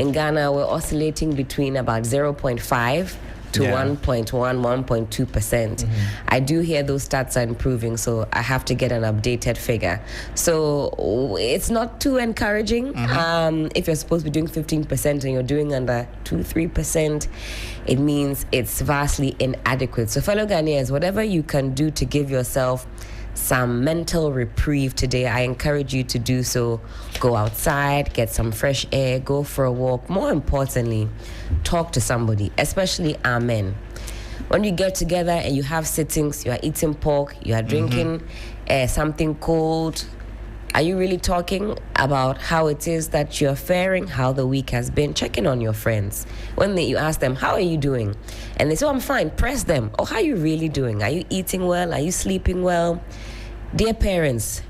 In Ghana, we're oscillating between about 0.5 to 1.1, 1.2%. I do hear those stats are improving, so I have to get an updated figure. So it's not too encouraging. If you're supposed to be doing 15% and you're doing under 2-3%, it means it's vastly inadequate. So fellow Ghanaians, whatever you can do to give yourself some mental reprieve today, I encourage you to do so. Go outside, get some fresh air, go for a walk. More importantly, talk to somebody, especially our men. When you get together and you have sittings, you are eating pork, you are drinking something cold, are you really talking about how it is that you're faring, how the week has been? Checking on your friends. When you ask them, how are you doing? And they say, oh, I'm fine. Press them. Oh, how are you really doing? Are you eating well? Are you sleeping well? Dear parents,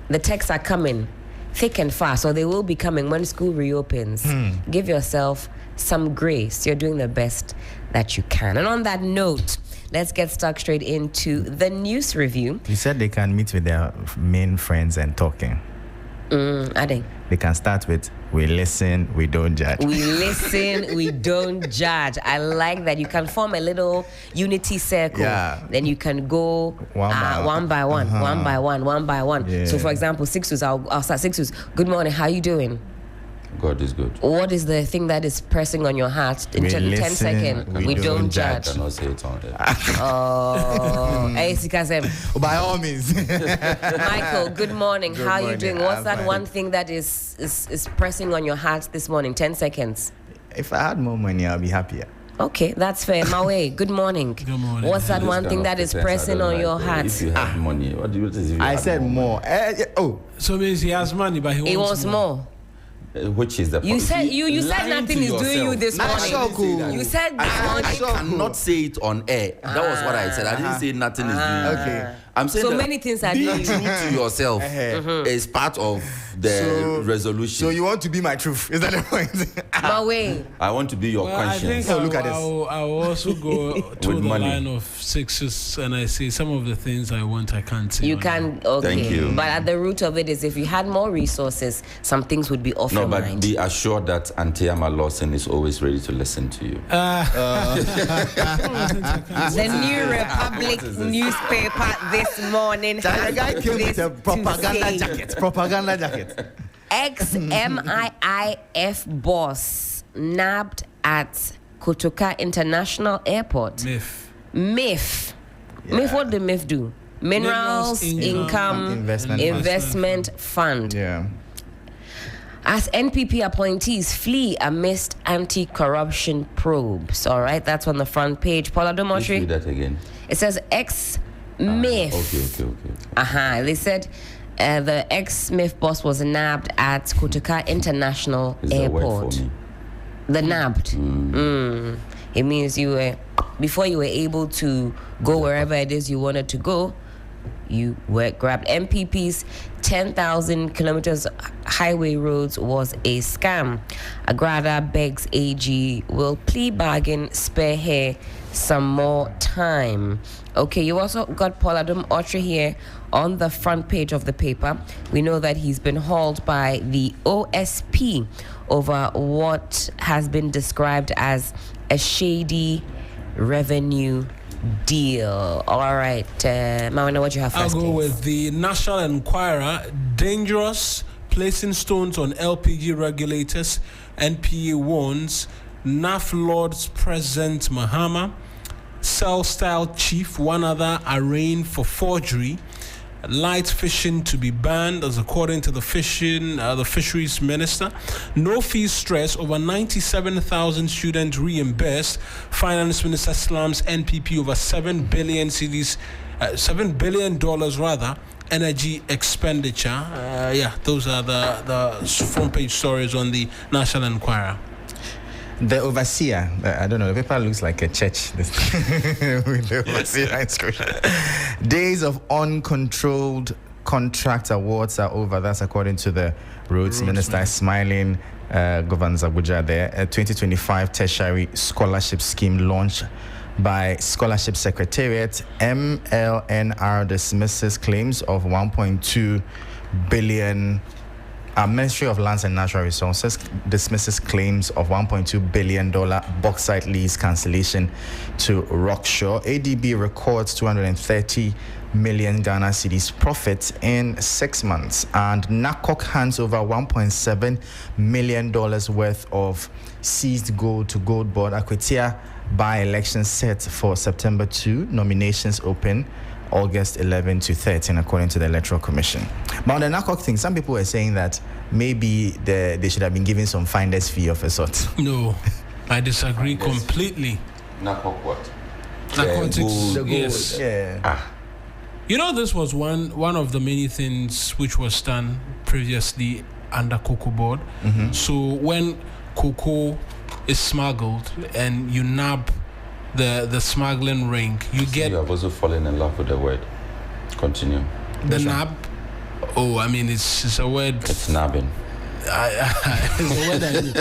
the texts are coming thick and fast, or they will be coming when school reopens. Give yourself some grace. You're doing the best that you can. And on that note, let's get stuck straight into the news review. You said they can meet with their main friends and talking. They can start with, we listen, we don't judge. We listen, we don't judge. I like that. You can form a little unity circle. Then you can go one by one. Yeah. So for example, Sixtus, I'll start. Sixtus, good morning, how you doing? God is good. What is the thing that is pressing on your heart in 10 seconds? We don't judge. I cannot say it on there. By all means. Michael, good morning. How are you doing? What's that one thing that is pressing on your heart this morning? 10 seconds. If I had more money, I'll be happier. Okay, that's fair. Mawuena, good morning. Good morning. What's that one thing that is pressing on your heart? If you have money, what do you think? I said more. So means he has money, but he wants more. Which is the you said you said nothing is doing you this morning. You said this morning. I cannot say it on air. That was what I said. I didn't say nothing is doing you. Okay. I'm saying so many things are doing. Being true to yourself is part of the resolution. So you want to be my truth? Is that the point? Mawuena. I want to be your conscience. I think look at this. I will also go to the line of Sixtus, and I say some of the things I want I can't say. You can, okay. Thank you. But at the root of it is, if you had more resources, some things would be off your mind. No, but be assured that Auntie Ama Lawson is always ready to listen to you. The New Republic newspaper this morning. The guy came with a propaganda jacket. Ex-MIIF boss nabbed at Kotoka International Airport. MIF. What did MIF do? Minerals Income Investment Fund. Yeah. As NPP appointees flee amidst anti-corruption probes. All right, that's on the front page. Paula Domotri. Do that again. It says ex-MIF. Okay. They said the ex-MIF boss was nabbed at Kotoka International Airport. The nabbed. It means before you were able to go wherever it is you wanted to go, you were grabbed. MPP's 10,000 kilometers highway roads was a scam. Agrada begs AG will plea bargain, spare her some more time. Okay, you also got Paul Adam Otre here on the front page of the paper. We know that he's been hauled by the OSP over what has been described as a shady revenue deal. All right, Mawuena, what do you have first? I'll go with the National Enquirer. Dangerous, placing stones on LPG regulators. NPA warns. NAF Lords President Mahama. Cell style chief, one other arraigned for forgery. Light fishing to be banned, as according to the fisheries minister. No fees stress, over 97,000 students reimbursed. Finance Minister slams NPP over $7 billion rather. Energy expenditure. Those are the front page stories on the National Enquirer. The overseer, I don't know, the paper looks like a church with the overseer inscription. Days of uncontrolled contract awards are over. That's according to the Roads Minister. Smiling governs Abuja there. A 2025 tertiary scholarship scheme launched by Scholarship Secretariat. MLNR dismisses claims of 1.2 billion Our Ministry of Lands and Natural Resources dismisses claims of $1.2 billion bauxite lease cancellation to Rockshore. ADB records 230 million Ghana cedis profit in 6 months, and NACOC hands over $1.7 million worth of seized gold to Gold Board. Appiah by-election set for September 2. Nominations open August 11 to 13, according to the Electoral Commission. But on the NACOC thing, some people were saying that maybe they should have been given some finder's fee of a sort. No, I disagree completely. NACOC what? Narcotics, The gold. yes. Yeah. You know, this was one of the many things which was done previously under Cocoa Board. Mm-hmm. So when cocoa is smuggled and you nab the smuggling ring, you get You have also fallen in love with the word. Continue. the nab. Oh, I mean, it's a word. It's nabbing. It's a word I know.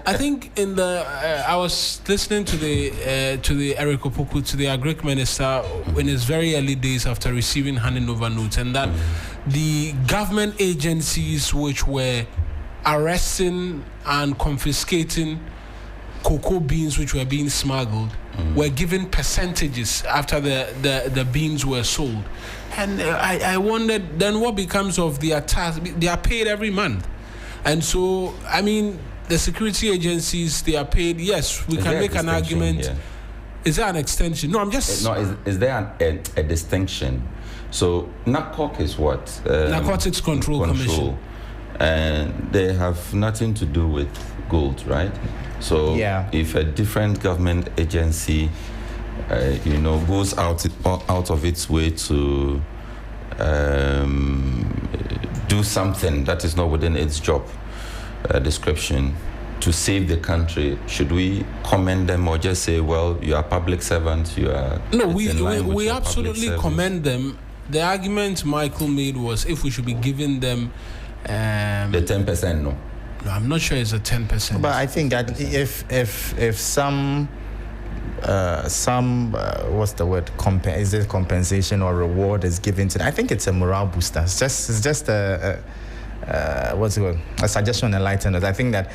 I think in the I was listening to the Eric Opoku, to the Agric Minister, in his very early days after receiving handing over notes, and that the government agencies which were arresting and confiscating cocoa beans which were being smuggled were given percentages after the beans were sold. And I wondered, then what becomes of their tax? They are paid every month. And so, I mean, the security agencies, they are paid. Yes, we can make an argument. Here? Is there an extension? No, I'm just... No, is there a distinction? So, NACOC is what? Narcotics Control Commission. And they have nothing to do with gold, right? So, if a different government agency, goes out of its way to do something that is not within its job description to save the country, should we commend them or just say, well, you are public servants, you are... No, we absolutely commend them. The argument Michael made was if we should be giving them... the 10%, no? No, I'm not sure it's a 10%. But I think that if some what's the word? Is it compensation or reward is given to them? I think it's a morale booster. It's just a what's it called? A suggestion enlightened. I think that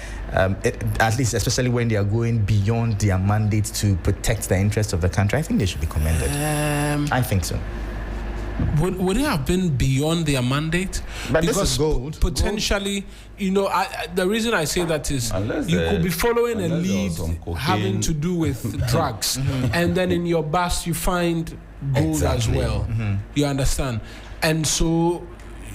at least, especially when they are going beyond their mandate to protect the interests of the country, I think they should be commended. I think so. Would it have been beyond their mandate? But because this is gold. Potentially, the reason I say that is could be following a lead having to do with drugs, and then in your bus you find gold as well. You understand? And so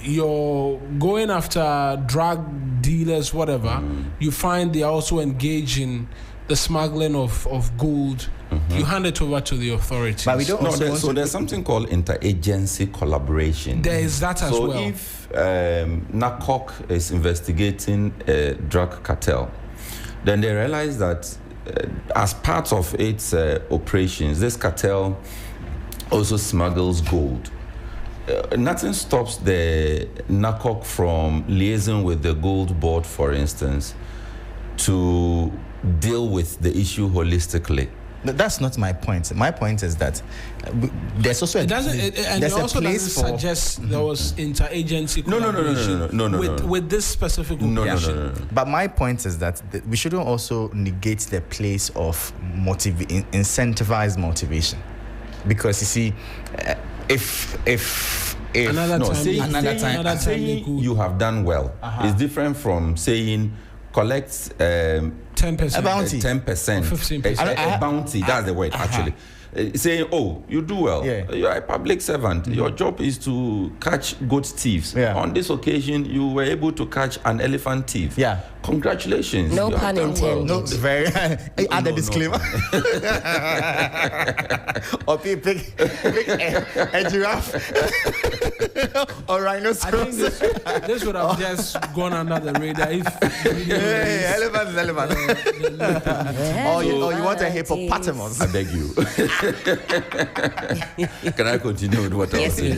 you're going after drug dealers, whatever. You find they are also engaged in the smuggling of gold. You hand it over to the authorities. But we don't. So there's something called interagency collaboration. There is that as well. So if NACOC is investigating a drug cartel, then they realize that as part of its operations, this cartel also smuggles gold. Nothing stops the NACOC from liaising with the Gold Board, for instance, to deal with the issue holistically. That's not my point. My point is that there's also suggest there was interagency collaboration with this specific operation. No. But my point is that we shouldn't also negate the place of incentivized motivation, because you see, if another time you have done well, it's different from saying collect 10%, a bounty, 10%, 15%, a bounty. That's the word actually. Saying, oh, you do well. You are a public servant. Your job is to catch goat thieves. On this occasion, you were able to catch an elephant thief. Congratulations. No pun intended. No, very. Add a disclaimer. Or pick a giraffe or rhinoceros. I think this would have just gone under the radar if. Elephant is elephant. Or you want a hippopotamus? I beg you. Can I continue with what I was saying?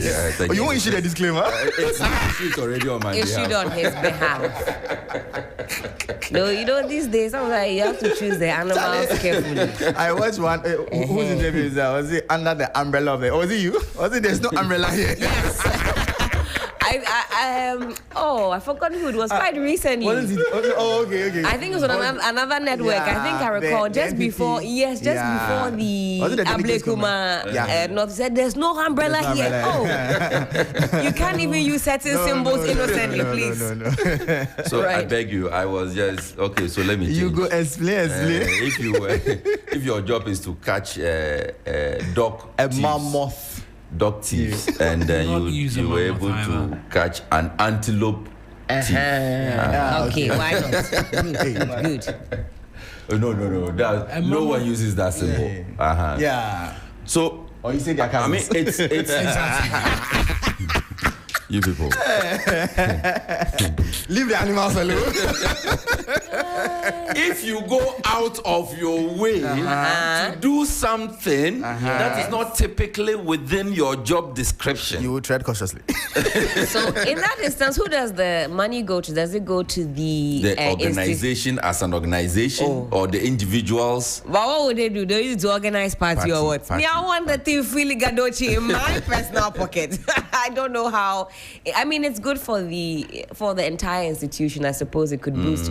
You won't issue the disclaimer? It's issued already on my behalf. Issued on his behalf. No, these days, sometimes you have to choose the animals carefully. I watched one. Whose interview is that? Was it under the umbrella of it? Or was it you? Was it there's no umbrella here? Yes. I forgot who it was. Quite recently. What is it? Okay. I think it was on another network. I think I recall just before. Yes, just before the Ablekuma. Not said there's no umbrella here. Oh, you can't even use certain symbols innocently, please. No. So I beg you. I was just okay. So let me. You go explain. If your job is to catch mammoth. Dog thieves, and you were able to catch an antelope thief. Okay, why not? Good. No. No one uses that symbol. Yeah. So, or you say they're I mean, it's you people. Leave the animals alone. If you go out of your way to do something that is not typically within your job description, you will tread cautiously. So, in that instance, who does the money go to? Does it go to the organization as an organization or the individuals? But what would they do? They use to organize party or what? Me, I want the thing freely gadochi in my personal pocket. I don't know how. I mean, it's good for the entire institution. I suppose it could boost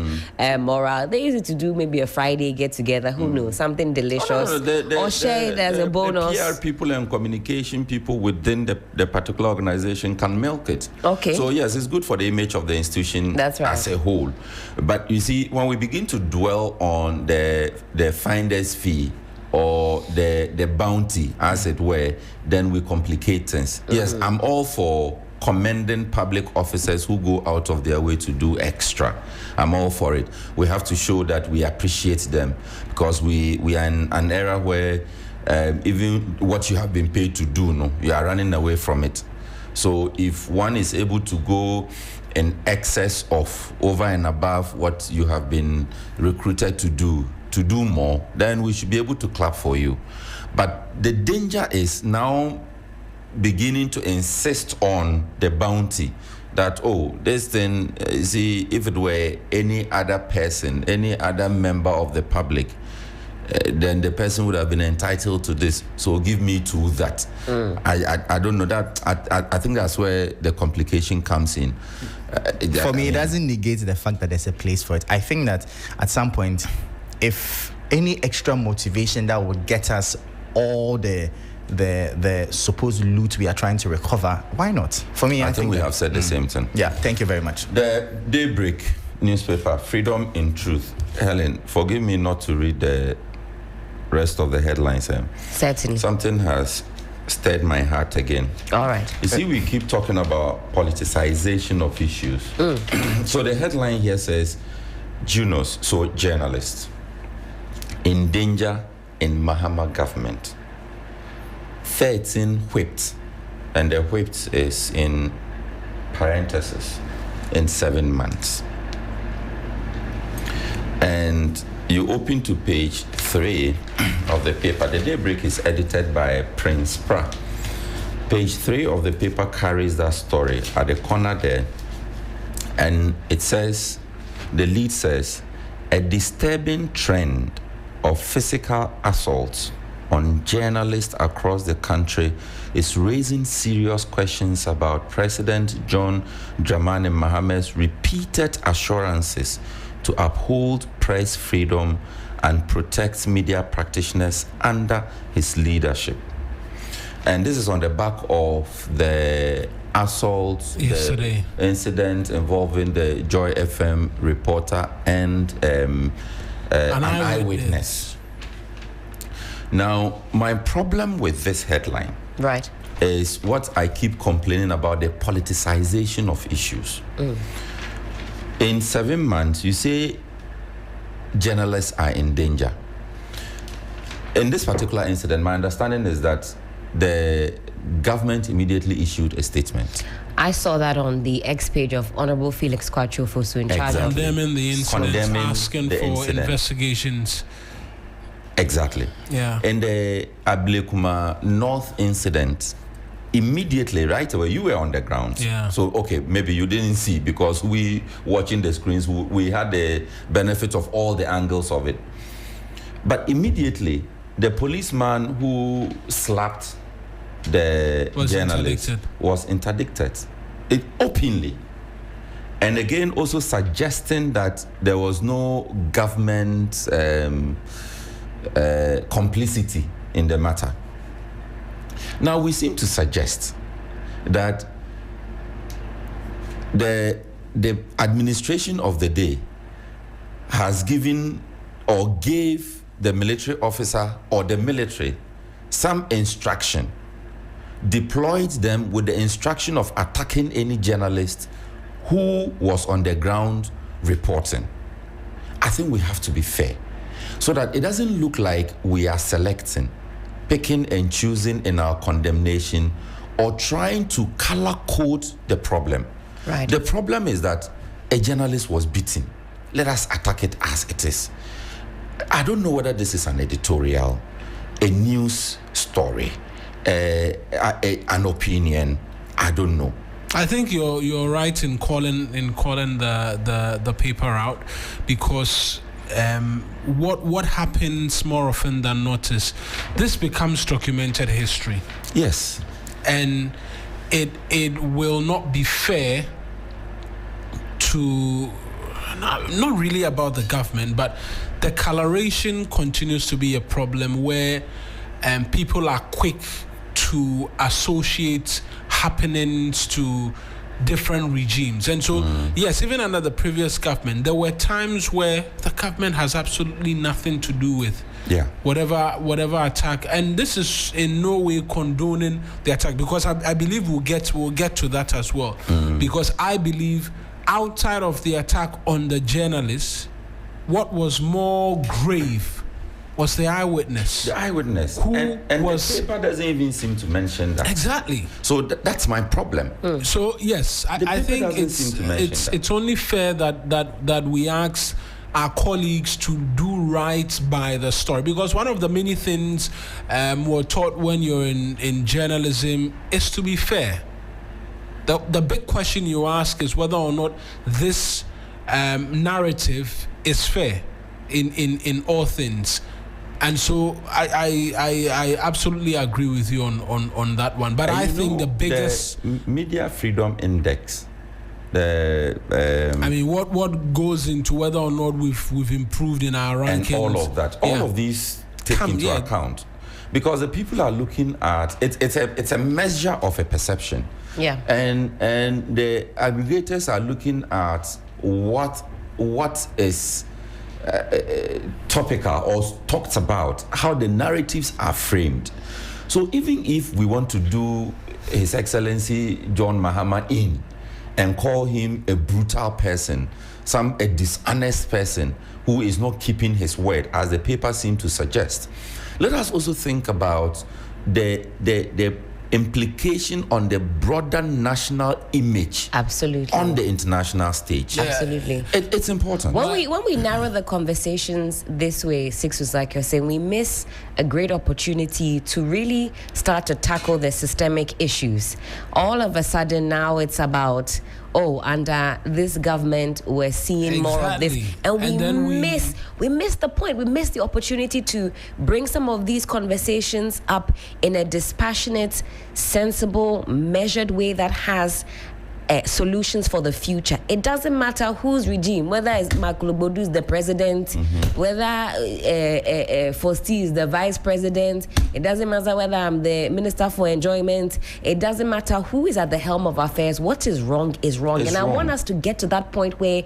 morale. They use it to do maybe a Friday get together. Who knows? Something delicious, or share it as a bonus. The PR people and communication people within the particular organization can milk it. Okay. So yes, it's good for the image of the institution as a whole. But you see, when we begin to dwell on the finder's fee or the bounty, as it were, then we complicate things. Yes, I'm all for commending public officers who go out of their way to do extra. I'm all for it. We have to show that we appreciate them, because we are in an era where even what you have been paid to do, you are running away from it. So if one is able to go in excess of, over and above what you have been recruited to do more, then we should be able to clap for you. But the danger is now beginning to insist on the bounty, that this thing, see, if it were any other person, any other member of the public, then the person would have been entitled to this, so give me to that. I don't know that. I think that's where the complication comes in. For me, it doesn't negate the fact that there's a place for it. I think that at some point, if any extra motivation that would get us all the supposed loot we are trying to recover, why not? For me, I think we have said the same thing. Yeah, thank you very much. The Daybreak newspaper, Freedom in Truth. Helen, forgive me not to read the rest of the headlines. Certainly. Something has stirred my heart again. All right. You see, we keep talking about politicization of issues. So the headline here says, Junos, so journalists, in danger in Mahama government. 13 whipped, and the whipped is in parentheses, in 7 months. And you open to page 3 of the paper. The Daybreak is edited by Prince Pra. Page 3 of the paper carries that story at the corner there, and it says, the lead says, a disturbing trend of physical assaults on journalists across the country is raising serious questions about President John Dramani Mahama's repeated assurances to uphold press freedom and protect media practitioners under his leadership. And this is on the back of the assault, yesterday, the incident involving the Joy FM reporter and an eyewitness. Now, my problem with this headline is what I keep complaining about, the politicization of issues. In 7 months, you say journalists are in danger. In this particular incident, my understanding is that the government immediately issued a statement. I saw that on the X page of Honorable Felix Kwachu-Fosu in charge of condemning the incident, asking for investigations. Exactly. Yeah. In the Ablekuma North incident, immediately, right away, you were on the ground. Yeah. So, okay, maybe you didn't see, because we, watching the screens, we had the benefit of all the angles of it. But immediately, the policeman who slapped the journalist was interdicted. it openly. And again, also suggesting that there was no government complicity in the matter. Now, we seem to suggest that the administration of the day has given or gave the military officer or the military some instruction, deployed them with the instruction of attacking any journalist who was on the ground reporting. I think we have to be fair so that it doesn't look like we are selecting, picking and choosing in our condemnation or trying to color code the problem. Right. The problem is that a journalist was beaten. Let us attack it as it is. I don't know whether this is an editorial, a news story, an opinion. I don't know. I think you're right in calling the paper out, because what happens more often than not is this becomes documented history. Yes. And it will not be fair to, not really about the government, but the coloration continues to be a problem where people are quick to associate happenings to different regimes. And so, yes, even under the previous government, there were times where the government has absolutely nothing to do with whatever attack. And this is in no way condoning the attack, because I believe we'll get to that as well. Because I believe outside of the attack on the journalists, what was more grave was the eyewitness. The eyewitness. Who and was, the paper doesn't even seem to mention that. Exactly. So that's my problem. So yes, I think it's only fair that we ask our colleagues to do right by the story, because one of the many things we're taught when you're in journalism is to be fair. The big question you ask is whether or not this narrative is fair in all things. And so I absolutely agree with you on that one. But I think the biggest Media Freedom Index, I mean, what goes into whether or not we've improved in our rankings and all of that, all of these take into account, because the people are looking at it's a measure of a perception. Yeah. And the aggregators are looking at what is topical or talked about, how the narratives are framed. So even if we want to do His Excellency John Mahama in and call him a brutal person, a dishonest person who is not keeping his word, as the paper seemed to suggest, let us also think about the implication on the broader national image. Absolutely. On the international stage. Yeah. Absolutely. It's important. When we narrow the conversations this way, Sixtus, like you're saying, we miss a great opportunity to really start to tackle the systemic issues. All of a sudden now it's about, under this government we're seeing more of this, and we miss the point. We miss the opportunity to bring some of these conversations up in a dispassionate, sensible, measured way that has solutions for the future. It doesn't matter whose regime, whether it's Ogbodu is the president, whether Fosti is the vice president. It doesn't matter whether I'm the minister for enjoyment. It doesn't matter who is at the helm of affairs. What is wrong is wrong. And I want us to get to that point where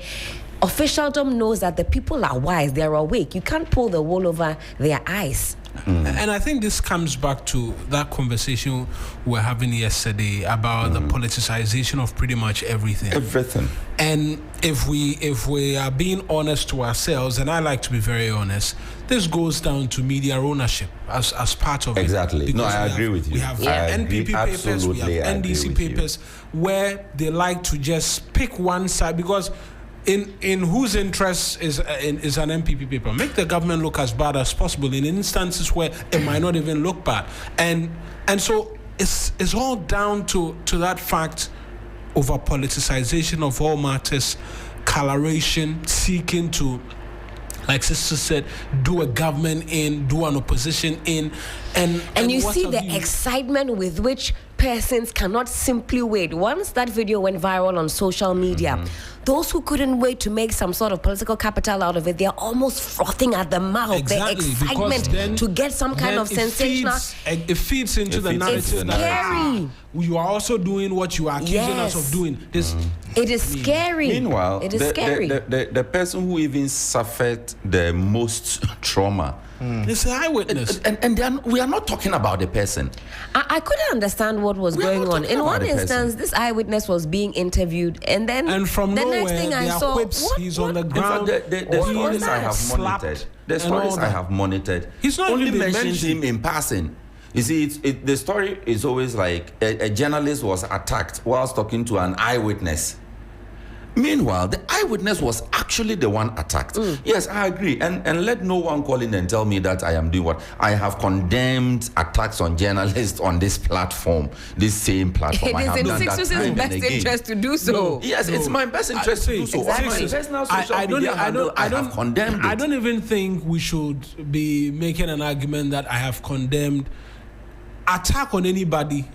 officialdom knows that the people are wise, they're awake. You can't pull the wool over their eyes. And I think this comes back to that conversation we were having yesterday about the politicization of pretty much everything. And if we are being honest to ourselves, and I like to be very honest, this goes down to media ownership as part of it. Exactly. No, I agree with you. We have NPP papers, we have NDC papers, where they like to just pick one side, because in whose interest is an NPP paper? Make the government look as bad as possible in instances where it might not even look bad, and so it's all down to that fact, over politicization of all matters, coloration, seeking to, like Sixtus said, do a government in, do an opposition in, and you see the excitement with which persons cannot simply wait. Once that video went viral on social media, those who couldn't wait to make some sort of political capital out of it, they're almost frothing at the mouth. Exactly, the excitement to get some kind of sensational. It feeds into the narrative. It's scary. You are also doing what you are accusing us of doing. It is scary. Meanwhile, it is scary. The person who even suffered the most trauma It's an eyewitness. And we are not talking about the person. I couldn't understand what was going on. In one instance, this eyewitness was being interviewed, and from the nowhere, next thing I saw, he's on the ground. The stories I have monitored, he's not only even mentioned him in passing. You see, the story is always like a journalist was attacked whilst talking to an eyewitness. Meanwhile, the eyewitness was actually the one attacked. Yes, I agree. And let no one call in and tell me that I am doing what. I have condemned attacks on journalists on this platform, this same platform. It is in Sixtus's best interest to do so. No, yes, it's my best interest to do so. Exactly. On my personal social media handle, I have condemned it. I don't even think we should be making an argument that I have condemned attack on anybody.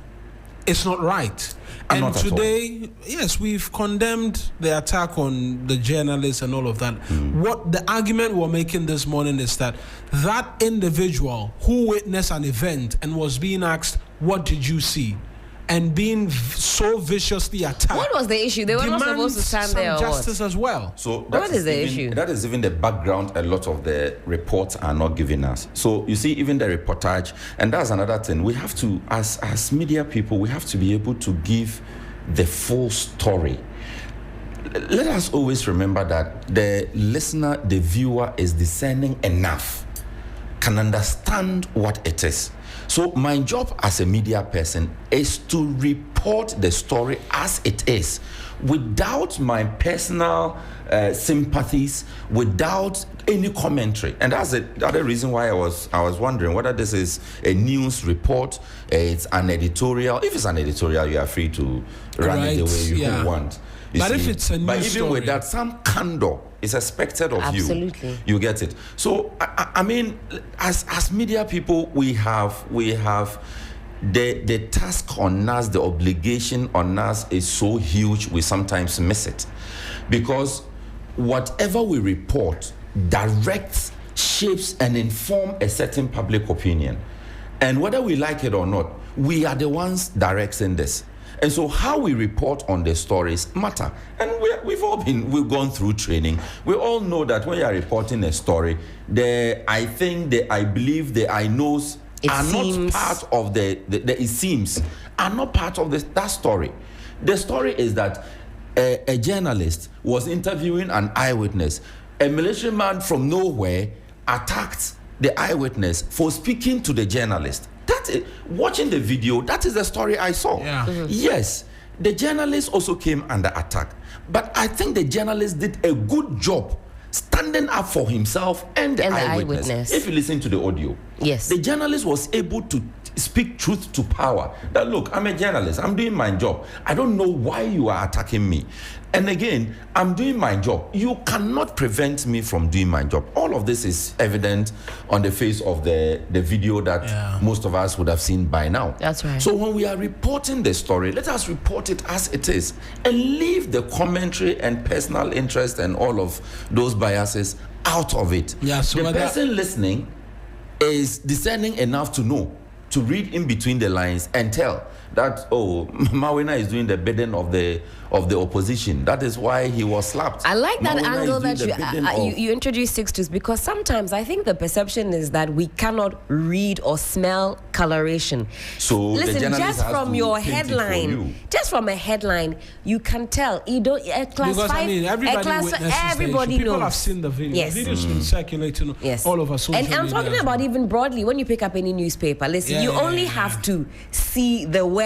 It's not right. And today, yes, we've condemned the attack on the journalists and all of that. What the argument we're making this morning is that individual who witnessed an event and was being asked, what did you see? And being so viciously attacked. What was the issue? They were not supposed to stand there or justice as well. So what is the issue? That is even the background a lot of the reports are not giving us. So you see, even the reportage, and that's another thing. We have to, as media people, we have to be able to give the full story. Let us always remember that the listener, the viewer is discerning enough, can understand what it is. So my job as a media person is to report the story as it is, without my personal sympathies, without any commentary. And that's the other reason why I was wondering whether this is a news report, it's an editorial. If it's an editorial, you are free to run it the way you want. But if it's a news even with that, some candor is expected of you. Absolutely. You get it. So I mean, as media people, we have the task on us, the obligation on us is so huge we sometimes miss it, because whatever we report directs, shapes, and informs a certain public opinion, and whether we like it or not, we are the ones directing this. And so how we report on the stories matter. And we've gone through training. We all know that when you are reporting a story, I believe the I knows are not part of the it seems are not part of that story. The story is that a journalist was interviewing an eyewitness. A militiaman from nowhere attacked the eyewitness for speaking to the journalist. Watching the video, that is the story I saw. Yes, the journalist also came under attack, but I think the journalist did a good job standing up for himself and the eyewitness. If you listen to the audio, yes, the journalist was able to speak truth to power. That look, I'm a journalist, I'm doing my job. I don't know why you are attacking me. And again, I'm doing my job. You cannot prevent me from doing my job. All of this is evident on the face of the video that most of us would have seen by now. That's right. So when we are reporting the story, let us report it as it is and leave the commentary and personal interest and all of those biases out of it. So the person listening is discerning enough to know, to read in between the lines and tell that, Mawuena is doing the bidding of the opposition. That is why he was slapped. I like that Mawuena angle that you introduced Sixtus, because sometimes I think the perception is that we cannot read or smell coloration. So listen, just from your headline, just from a headline, you can tell. You don't class because 5. Everybody knows. People have seen the video. Yes. The video's been circulating all over social media. And I'm talking about even broadly when you pick up any newspaper. Listen, you only have to see the wording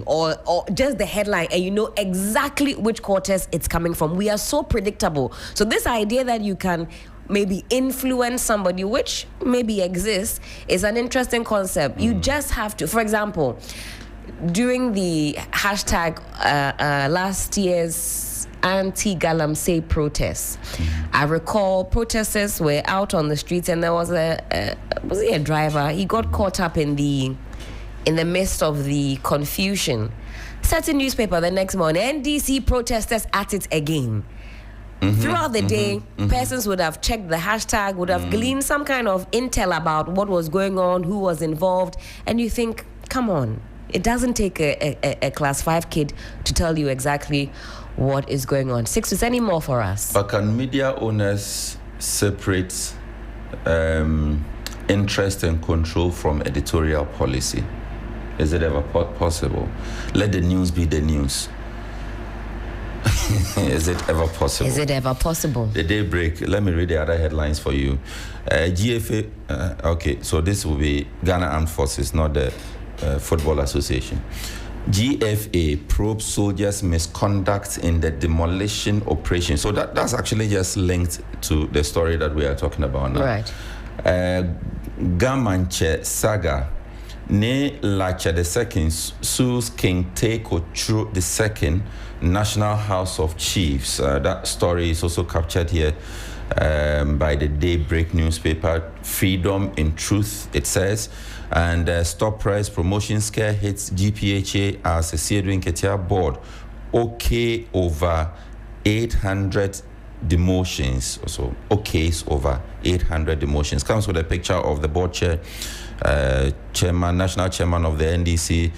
or just the headline, and you know exactly which quarters it's coming from. We are so predictable. So this idea that you can maybe influence somebody, which maybe exists, is an interesting concept. You just have to, for example, during the hashtag last year's anti-Galamsey protests, I recall protesters were out on the streets, and there was a driver. He got caught up in the in the midst of the confusion, certain newspaper the next morning, NDC protesters at it again. Throughout the day, persons would have checked the hashtag, would have gleaned some kind of intel about what was going on, who was involved, and you think, come on, it doesn't take a class 5 kid to tell you exactly what is going on. Sixtus, any more for us? But can media owners separate interest and control from editorial policy? Is it ever possible? Let the news be the news. Is it ever possible? Is it ever possible? The Daybreak, let me read the other headlines for you. GFA, okay, so this will be Ghana Armed Forces, not the Football Association. GFA probes soldiers' misconduct in the demolition operation. So that's actually just linked to the story that we are talking about now. Right. Gamanche Saga. Ne Lacha II sues King Teiko Chru II, National House of Chiefs. That story is also captured here by the Daybreak newspaper. Freedom in Truth, it says. And Stop Price Promotion Scare hits GPHA as a Siedu Nketia board. Okay, over 800 demotions. So, okays over 800 demotions. Comes with a picture of the board chair. Chairman, national chairman of the NDC,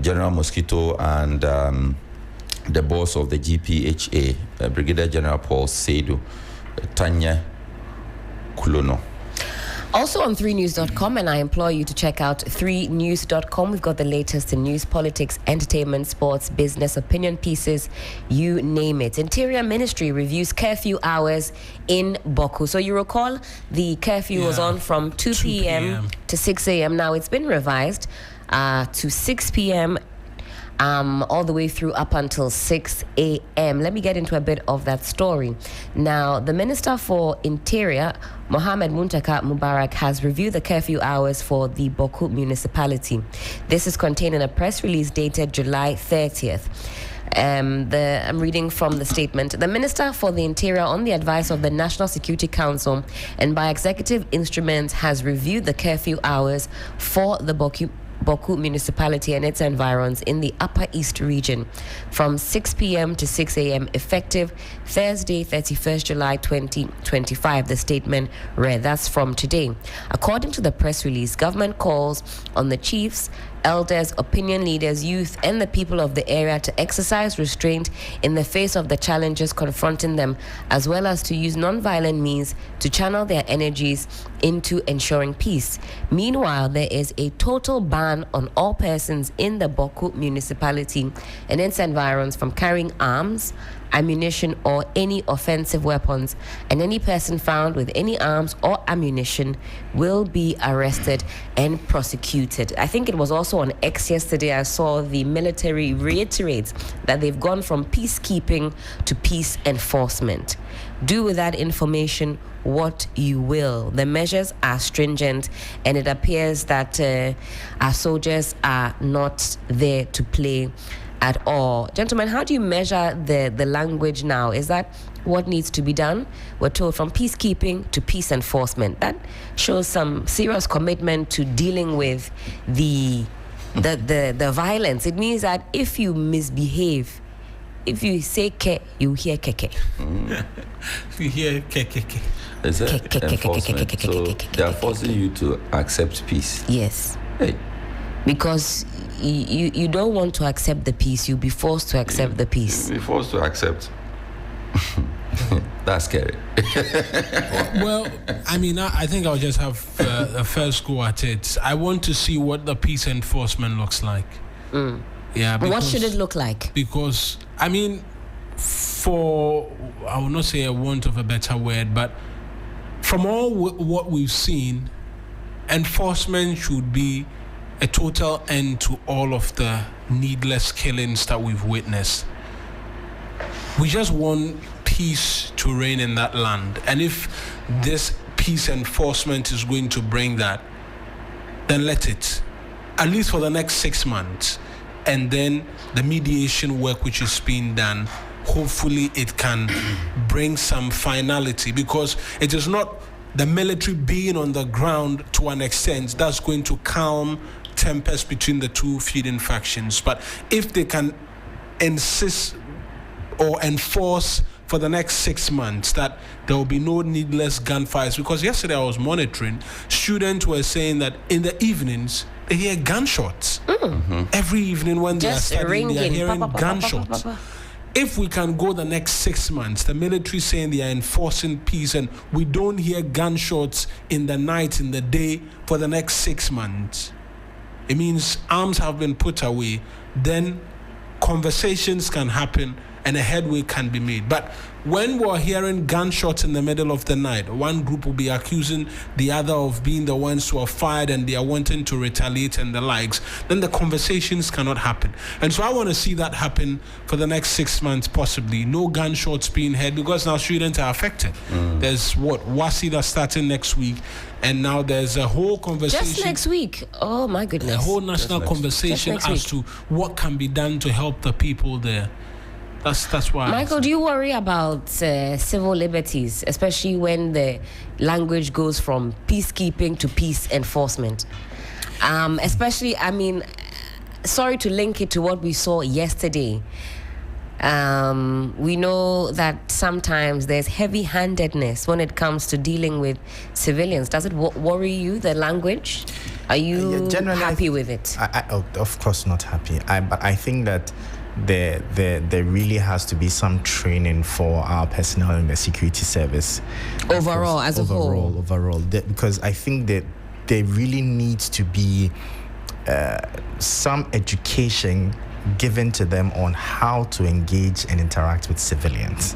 General Mosquito, and the boss of the GPHA, Brigadier General Paul Seidu, Tanya Kulono. Also on 3news.com, and I implore you to check out 3news.com. We've got the latest in news, politics, entertainment, sports, business, opinion pieces, you name it. Interior Ministry reviews curfew hours in Bawku. So you recall the curfew was on from 2 p.m. to 6 a.m. Now it's been revised to 6 p.m. All the way through up until 6 a.m. Let me get into a bit of that story. Now, the Minister for Interior, Mohammed Muntaka Mubarak, has reviewed the curfew hours for the Bawku municipality. This is contained in a press release dated July 30th. I'm reading from the statement. The Minister for the Interior, on the advice of the National Security Council and by executive instruments, has reviewed the curfew hours for the Bawku municipality and its environs in the Upper East region from 6 p.m. to 6 a.m. effective Thursday, 31st July 2025. The statement read. That's from today. According to the press release, government calls on the chiefs, elders, opinion leaders, youth, and the people of the area to exercise restraint in the face of the challenges confronting them, as well as to use non-violent means to channel their energies into ensuring peace. Meanwhile, there is a total ban on all persons in the Bawku municipality and its environs from carrying arms, ammunition, or any offensive weapons, and any person found with any arms or ammunition will be arrested and prosecuted. I think it was also on X yesterday I saw the military reiterate that they've gone from peacekeeping to peace enforcement. Do with that information what you will. The measures are stringent, and it appears that our soldiers are not there to play at all. Gentlemen, how do you measure the language now? Is that what needs to be done? We're told from peacekeeping to peace enforcement. That shows some serious commitment to dealing with the violence. It means that if you misbehave, if you say ke, you hear keke. If you hear keke. Is it enforcement? So they are forcing you to accept peace. Yes. Hey. Because you don't want to accept the peace, you'll be forced to accept the peace. You'll be forced to accept. That's scary. Well, I mean, I think I'll just have a first go at it. I want to see what the peace enforcement looks like. Yeah. What should it look like? Because, I mean, for, I will not say a want of a better word, but from all what we've seen, enforcement should be a total end to all of the needless killings that we've witnessed. We just want peace to reign in that land. And if this peace enforcement is going to bring that, then let it, at least for the next 6 months. And then the mediation work which is being done, hopefully it can bring some finality, because it is not the military being on the ground to an extent that's going to calm tempest between the two feuding factions. But if they can insist or enforce for the next 6 months that there will be no needless gunfires, because yesterday I was monitoring, students were saying that in the evenings they hear gunshots. Every evening when they are studying, they are hearing gunshots. If we can go the next 6 months, the military saying they are enforcing peace, and we don't hear gunshots in the night, in the day for the next 6 months, it means arms have been put away. Then conversations can happen and a headway can be made. But when we're hearing gunshots in the middle of the night, one group will be accusing the other of being the ones who are fired and they are wanting to retaliate and the likes, then the conversations cannot happen. And so I want to see that happen for the next 6 months, possibly. No gunshots being heard, because now students are affected. There's WASI that's starting next week, and now there's a whole conversation. Just next week. Oh my goodness. A whole national conversation as to what can be done to help the people there. That's why. Michael, do you worry about civil liberties, especially when the language goes from peacekeeping to peace enforcement? Especially, I mean, sorry to link it to what we saw yesterday. We know that sometimes there's heavy-handedness when it comes to dealing with civilians. Does it worry you, the language? Are you happy with it? Of course not happy. But I think that there really has to be some training for our personnel in the security service. Overall, as a whole. Overall. Because I think that there really needs to be some education given to them on how to engage and interact with civilians.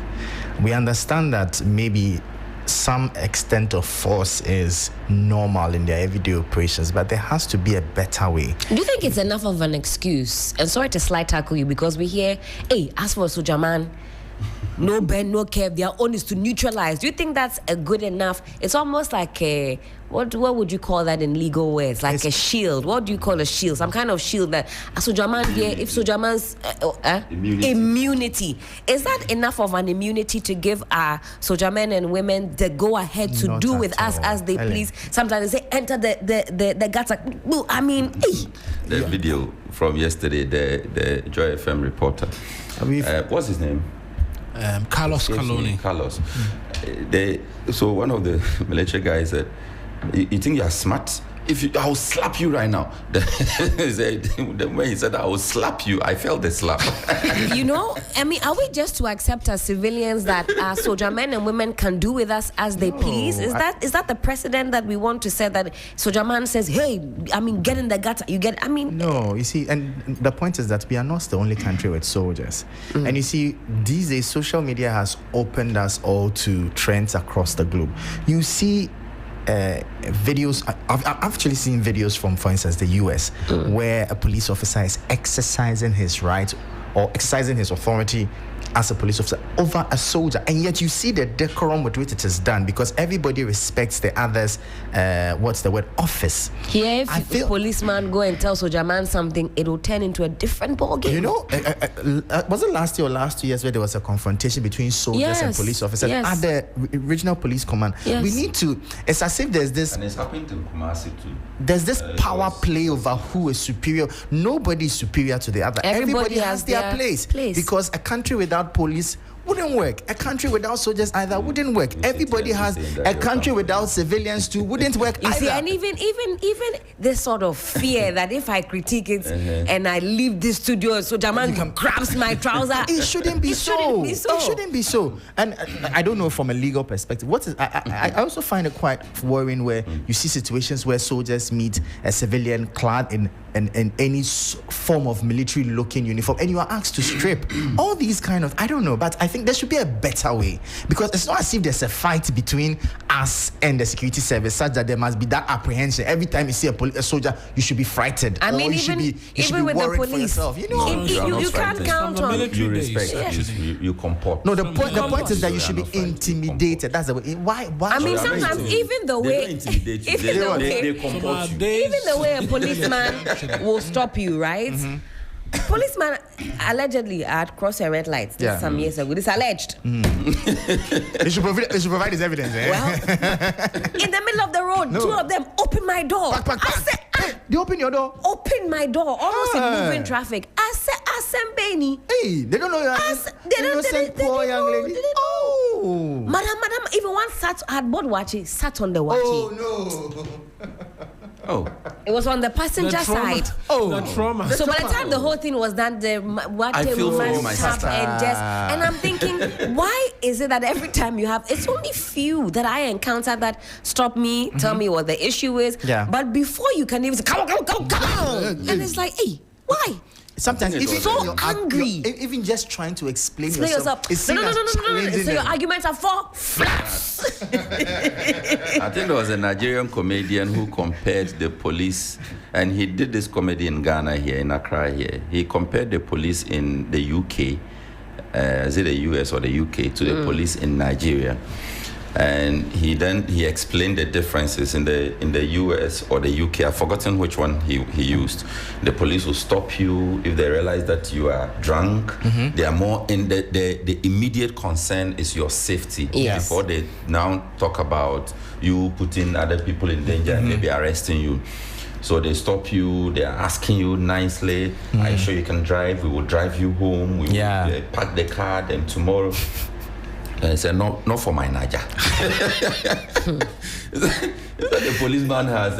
We understand that maybe some extent of force is normal in their everyday operations, but there has to be a better way. Do you think it's enough of an excuse? And sorry to slight tackle you, because we hear, hey, as for Soja Man, no bend, no curve, their own is to neutralize. Do you think that's a good enough? It's almost like a, what would you call that in legal words? Like a shield. What do you call a shield? Some kind of shield that Soja Man here, if Soja Man's immunity. Is that enough of an immunity to give our Soja men and women the go ahead to do with us as they please? Sometimes they say, enter the gutter. I mean, the video from yesterday, the Joy FM reporter. What's his name? Carlos Caloni. Carlos. So one of the military guys said, you think you are smart? I will slap you right now. When he said, I will slap you, I felt the slap. You know, I mean, are we just to accept as civilians that our Soja men and women can do with us as they please? Is that the precedent that we want to set, that Soja man says, hey, I mean, get in the gutter, you get, I mean... No, you see, and the point is that we are not the only country with soldiers. And you see, these days, social media has opened us all to trends across the globe. You see videos. I've actually seen videos from, for instance, the US, where a police officer is exercising his right or exercising his authority as a police officer over a soldier, and yet you see the decorum with which it is done, because everybody respects the other's office. Here, if a policeman go and tell Soja man something, it will turn into a different ballgame. You know, was it last year or last 2 years where there was a confrontation between soldiers and police officers at the regional police command? We need to, it's as if there's this, and it's happening to Kumasi too. There's this power play over who is superior. Nobody is superior to the other. Everybody has their place. Because a country without police wouldn't work. A country without soldiers either wouldn't work. Everybody has a country without civilians too wouldn't work either. You see, and even this sort of fear that if I critique it and I leave this studio, so Jaman grabs my trouser. It shouldn't be so. It shouldn't be so. And I don't know from a legal perspective. I also find it quite worrying where you see situations where soldiers meet a civilian clad in any form of military-looking uniform, and you are asked to strip. All these kind of, I don't know, but I think there should be a better way, because it's not as if there's a fight between us and the security service such that there must be that apprehension. Every time you see a soldier, you should be frightened. I mean, even with the police, you know, you can't count on. You respect, you comport. No, the point is that you should be intimidated. That's the way. Why? I mean, sometimes even the way, they comport you. Even the way a policeman will stop you, right? Policeman allegedly had crossed a red light some years ago. This alleged. He should provide his evidence. Well, in the middle of the road, two of them opened my door. I said, They open your door. Open my door, almost in moving traffic. I said, Asembeni. Hey, they don't know you're innocent poor young lady. Oh. Madam, even one had bought wachi, sat on the wachi. Oh, no. Oh. It was on the passenger side. The trauma. So by the time the whole thing was done, I feel for you, my sister. And I'm thinking, why is it that every time you have, it's only few that I encounter that stop me, tell me what the issue is. Yeah. But before you can even say, come on. And it's like, hey, why? Sometimes It's even so you're angry. Even just trying to explain Explain yourself. yourself. No. So your arguments are for flaps. I think there was a Nigerian comedian who compared the police, and he did this comedy in Ghana here, in Accra here. He compared the police in the UK, is it the US or the UK, to the police in Nigeria. And he explained the differences in the US or the UK. I've forgotten which one he used. The police will stop you if they realize that you are drunk. They are more in the immediate concern is your safety. Yes. Before they now talk about you putting other people in danger and maybe arresting you. So they stop you, they are asking you nicely, are you sure you can drive? We will drive you home. We will park the car, then tomorrow. And I said, not for my Naja. The policeman has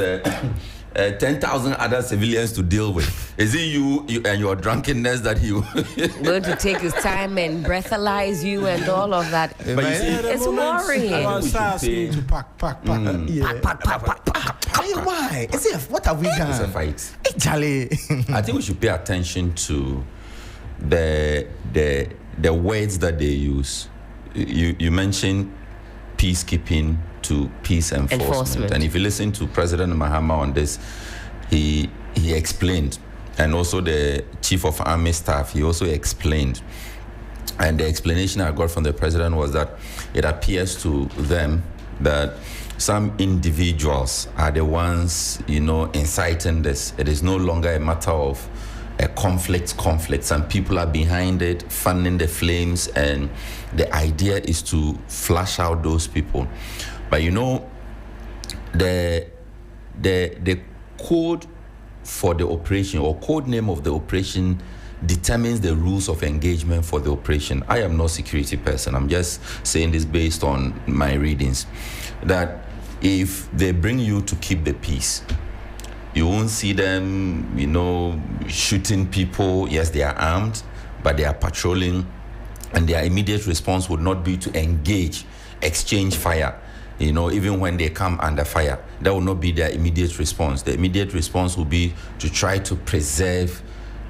10,000 other civilians to deal with. Is it you and your drunkenness that he going to take his time and breathalyze you and all of that? But you see, It's worrying. To pack. Pack. Why? What have we done? it's a fight. Hey, Charlie. I think we should pay attention to the words that they use. You mentioned peacekeeping to peace enforcement. And if you listen to President Mahama on this, he explained, and also the Chief of Army Staff, he also explained. And the explanation I got from the President was that it appears to them that some individuals are the ones, inciting this. It is no longer a matter of a conflict. Some people are behind it, fanning the flames, and the idea is to flush out those people. But the code for the operation, or code name of the operation, determines the rules of engagement for the operation. I am no security person. I'm just saying this based on my readings. That if they bring you to keep the peace, you won't see them, shooting people. Yes, they are armed, but they are patrolling, and their immediate response would not be to engage, exchange fire. Even when they come under fire, that will not be their immediate response. The immediate response will be to try to preserve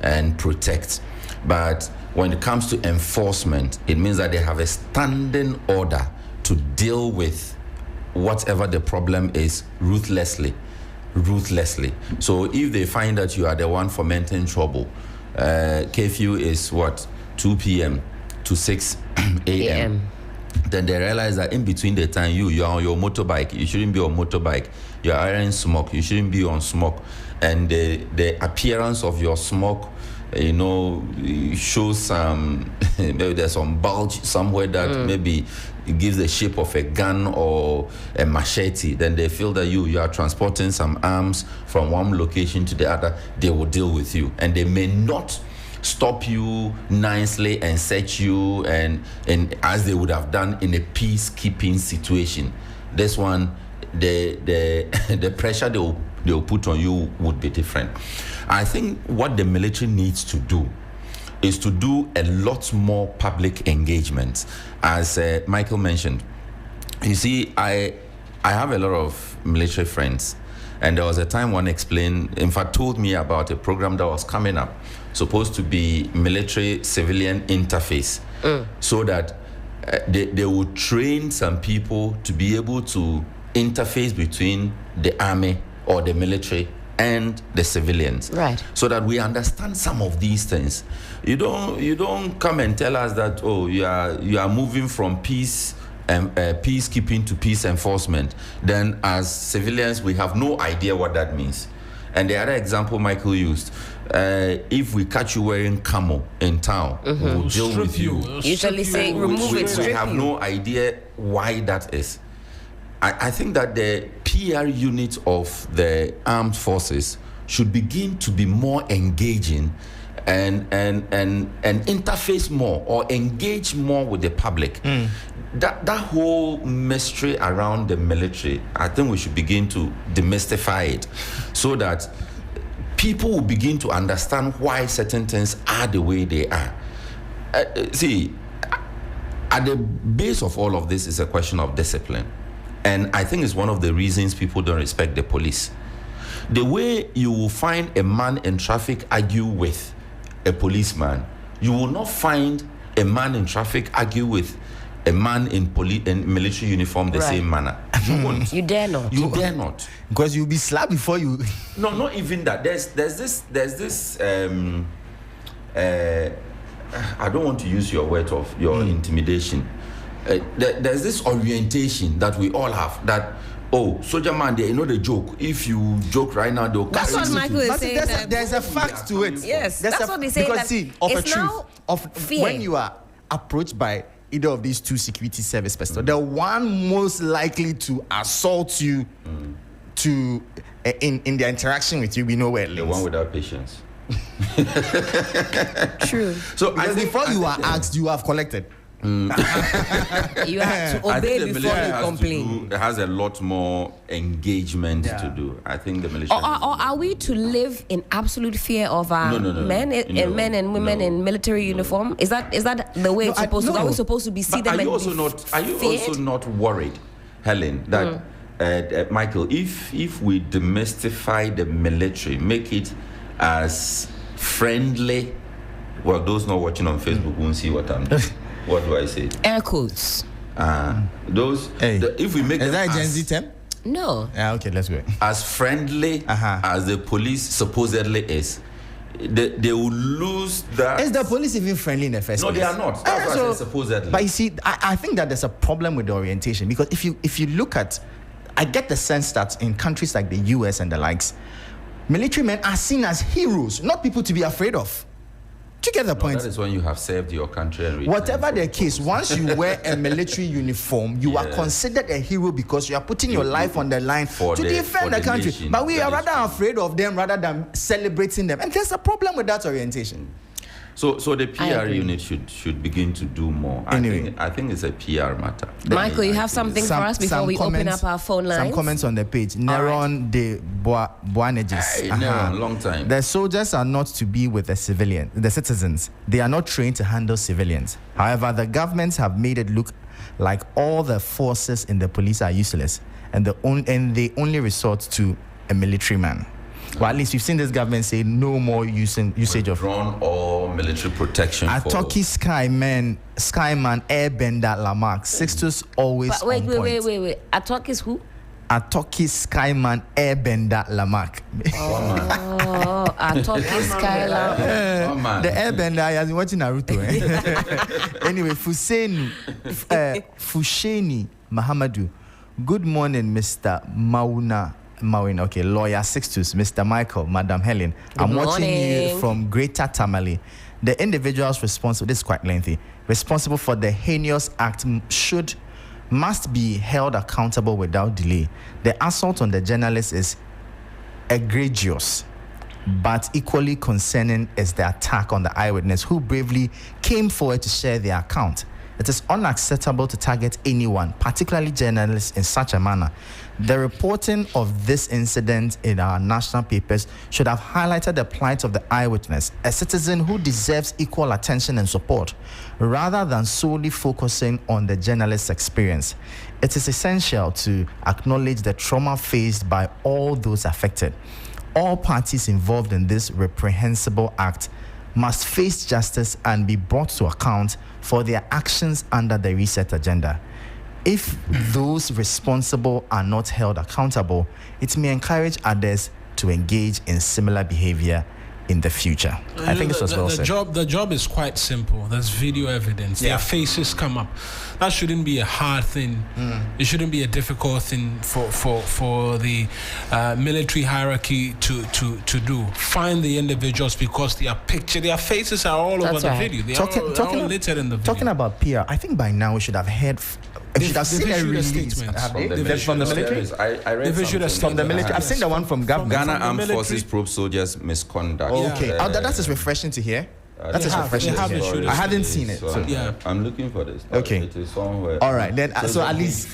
and protect. But when it comes to enforcement, it means that they have a standing order to deal with whatever the problem is ruthlessly. So if they find that you are the one fomenting trouble, curfew is 2 p.m. to 6 a.m. Then they realize that in between the time you're on your motorbike, you shouldn't be on motorbike. You're airing smoke, you shouldn't be on smoke. And the appearance of your smoke, shows some, maybe there's some bulge somewhere that maybe it gives the shape of a gun or a machete. Then they feel that you are transporting some arms from one location to the other. They will deal with you, and they may not stop you nicely and search you and as they would have done in a peacekeeping situation. This one, the pressure they'll put on you would be different. I think what the military needs to do is to do a lot more public engagement. As Michael mentioned, you see, I have a lot of military friends, and there was a time one told me about a program that was coming up, supposed to be military-civilian interface, so that they would train some people to be able to interface between the army or the military and the civilians, right? So that we understand some of these things. You don't come and tell us that you are moving from peace and peacekeeping to peace enforcement. Then as civilians, we have no idea what that means. And the other example Michael used, if we catch you wearing camo in town, we'll deal with you. Usually say remove it, strip we have you. no idea why that is. I think that the PR unit of the armed forces should begin to be more engaging and interface more or engage more with the public. That whole mystery around the military, I think we should begin to demystify it so that people will begin to understand why certain things are the way they are. See, at the base of all of this is a question of discipline. And I think it's one of the reasons people don't respect the police. The way you will find a man in traffic argue with a policeman, you will not find a man in traffic argue with a man in military uniform the same manner. You won't. You dare not. You dare not. Because you'll be slapped before you. No, not even that. There's this. I don't want to use your word of your intimidation. There's this orientation that we all have that. Oh, soldier man, they know the joke. If you joke right now, they'll That's what Michael is saying. There's a fact to it. Yes, that's what they say. Because that see, of a it's truth, now of fear. when you are approached by either of these two security service personnel, the one most likely to assault you in their interaction with you, we know where it the links. one without patience. True. So Because before you are asked, you have collected. You have to obey before you complain. It has a lot more engagement to do. I think the militia. Or are we to live in absolute fear of our men and women in military uniform? Is that the way it's supposed to go? Are we supposed to be see them? Are you also not worried, Helen, that Michael, if we demystify the military, make it as friendly? Well, those not watching on Facebook won't see what I'm doing. What do I say? Air quotes. If we make is them that a Gen Z term? No. Okay, let's go. as friendly as the police supposedly is, they will lose that. Is the police even friendly in the first place? No, they are not. That's what I said, supposedly. But you see, I think that there's a problem with the orientation, because if you look at, I get the sense that in countries like the US and the likes, military men are seen as heroes, not people to be afraid of. Do you get the point? That is when you have served your country and whatever the case, once you wear a military uniform, you are considered a hero because you are putting your life on the line to defend the country. Nation, but we are rather afraid of them rather than celebrating them. And there's a problem with that orientation. So the PR unit should begin to do more. Anyway. I think it's a PR matter. Michael, you have something for us before we open up our phone lines? Some comments on the page. Neron de Boanerges. Neron, long time. The soldiers are not to be with the citizens. They are not trained to handle civilians. However, the governments have made it look like all the forces in the police are useless, and they only resort to a military man. Well, at least we've seen this government say no more usage of drone or military protection. Atoki Skyman Airbender Lamarck. Sixtus always but wait, on point. wait. Atoki is who? Atoki Skyman Airbender Lamarck. Oh, Atoki Skyman. The Airbender, he has been watching Naruto. Anyway, Fusheni Mahamadou. Good morning, Mr. Mawuena, okay, lawyer Sixtus, Mr. Michael, Madam Helen. I'm watching you from Greater Tamale. The individuals responsible, this is quite lengthy, responsible for the heinous act must be held accountable without delay. The assault on the journalist is egregious, but equally concerning is the attack on the eyewitness who bravely came forward to share their account. It is unacceptable to target anyone, particularly journalists, in such a manner. The reporting of this incident in our national papers should have highlighted the plight of the eyewitness, a citizen who deserves equal attention and support, rather than solely focusing on the journalist's experience. It is essential to acknowledge the trauma faced by all those affected. All parties involved in this reprehensible act must face justice and be brought to account for their actions under the reset agenda. If those responsible are not held accountable, it may encourage others to engage in similar behavior in the future. I think this was well said. The job is quite simple. There's video evidence. Their faces come up. That shouldn't be a hard thing. It shouldn't be a difficult thing for the military hierarchy to do. Find the individuals because their faces are all over the video. They are all littered in the video. Talking about PR, I think by now we should have heard We should have seen a release. statement. From the military? I read They've issued a something. From the military. I've seen the one from Ghana. Ghana the Armed military. Forces probe soldiers misconduct. Okay. That is refreshing to hear. That is refreshing to hear. I hadn't seen it. So. Yeah. I'm looking for this. Okay. It is somewhere. All right. Then, so at least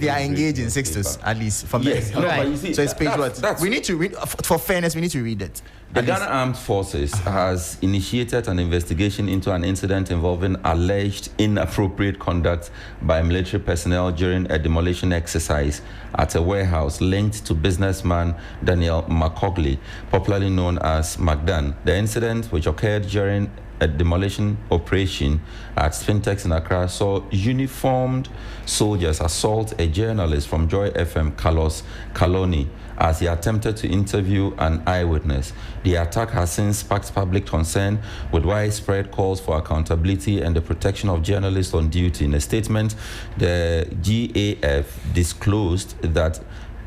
they are engaged in Sixtus. At least from Yes. there. No, Right. but you see, So it's page that's- what? We need to read. For fairness, we need to read it. The At least. Ghana Armed Forces has initiated an investigation into an incident involving alleged inappropriate conduct by military personnel during a demolition exercise at a warehouse linked to businessman Daniel Macaulay, popularly known as Magdan. The incident, which occurred during a demolition operation at Spintex in Accra, saw uniformed soldiers assault a journalist from Joy FM, Carlos Caloni, as he attempted to interview an eyewitness. The attack has since sparked public concern, with widespread calls for accountability and the protection of journalists on duty. In a statement, the GAF disclosed that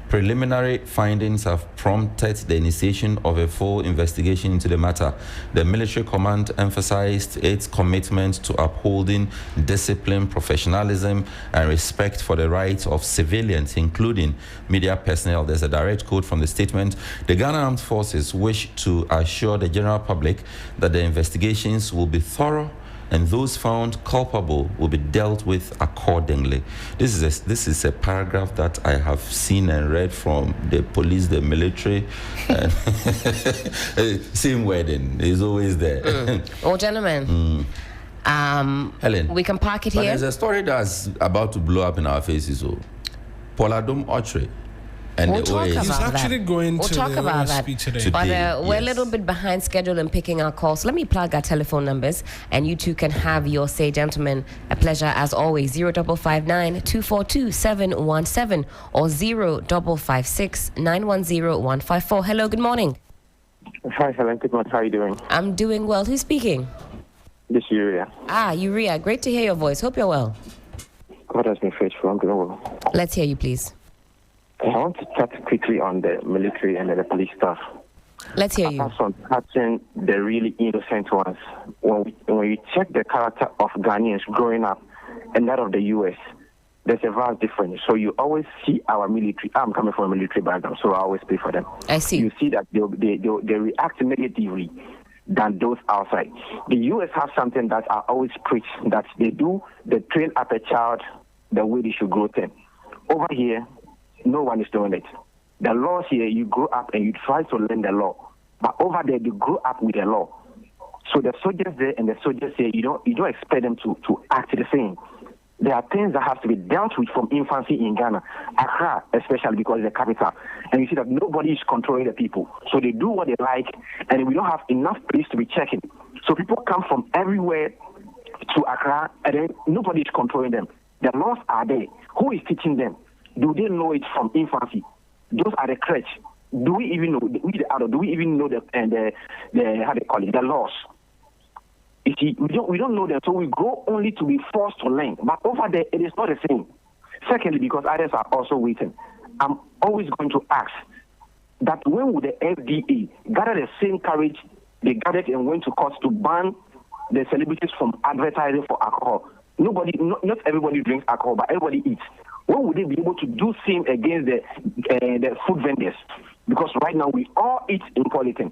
preliminary findings have prompted the initiation of a full investigation into the matter. The military command emphasized its commitment to upholding discipline, professionalism, and respect for the rights of civilians, including media personnel. There's a direct quote from the statement. The Ghana Armed Forces wish to assure the general public that the investigations will be thorough and those found culpable will be dealt with accordingly. This is a paragraph that I have seen and read from the police, the military. Same wording is always there. Oh, gentlemen. Helen, we can park it but here. there's a story that's about to blow up in our faces. Poladum Ochre. And We'll the talk OAS. about He's actually that. going We'll to talk the about OSP that. today. But we're a Yes. little bit behind schedule in picking our calls. Let me plug our telephone numbers, and you two can have your say, gentlemen. A pleasure as always. 0559 242 717 or 0556 910 154. Hello, good morning. Hi, Helen. Good morning. How are you doing? I'm doing well. Who's speaking? This is Uria. Uria. Great to hear your voice. Hope you're well. God has been faithful. I'm doing well. Let's hear you, please. I want to touch quickly on the military and the police staff. Let's hear you. Apart from touching the really innocent ones, when you check the character of Ghanaians growing up and that of the U.S., there's a vast difference. So you always see our military. I'm coming from a military background, so I always pay for them. I see. You see that they react negatively than those outside. The U.S. has something that I always preach, that they train up a child the way they should grow them. Over here, no one is doing it. The laws here, you grow up and you try to learn the law. But over there, you grow up with the law. So the soldiers there and the soldiers here, you don't expect them to act the same. There are things that have to be dealt with from infancy in Ghana. Accra, especially because it's the capital. And you see that nobody is controlling the people. So they do what they like, and we don't have enough police to be checking. So people come from everywhere to Accra, and then nobody is controlling them. The laws are there. Who is teaching them? Do they know it from infancy? Those are the crutch. Do we even know? Do we even know the how they call it, the laws? You see, we don't know them, so we go only to be forced to learn. But over there, it is not the same. Secondly, because others are also waiting, I'm always going to ask that when would the FDA gather the same courage they gathered and went to court to ban the celebrities from advertising for alcohol? Not everybody drinks alcohol, but everybody eats. When would they be able to do same against the food vendors? Because right now we all eat in polythene.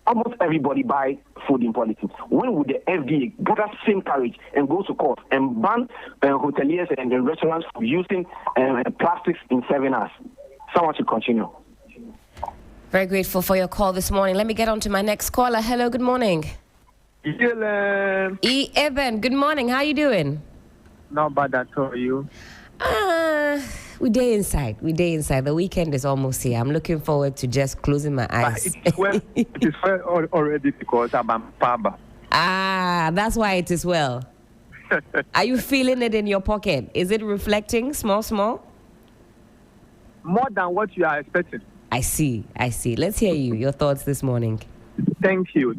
Almost everybody buy food in polythene. When would the FDA gather same courage and go to court and ban hoteliers and restaurants from using plastics in serving us? Someone should continue. Very grateful for your call this morning. Let me get on to my next caller. Hello, good morning. Helen. Eben, good morning. How you doing? Not bad at all, you. We day inside. The weekend is almost here. I'm looking forward to just closing my eyes. It is well already because I'm a papa. That's why it is well. Are you feeling it in your pocket? Is it reflecting small? More than what you are expecting. I see. Let's hear you. Your thoughts this morning. Thank you.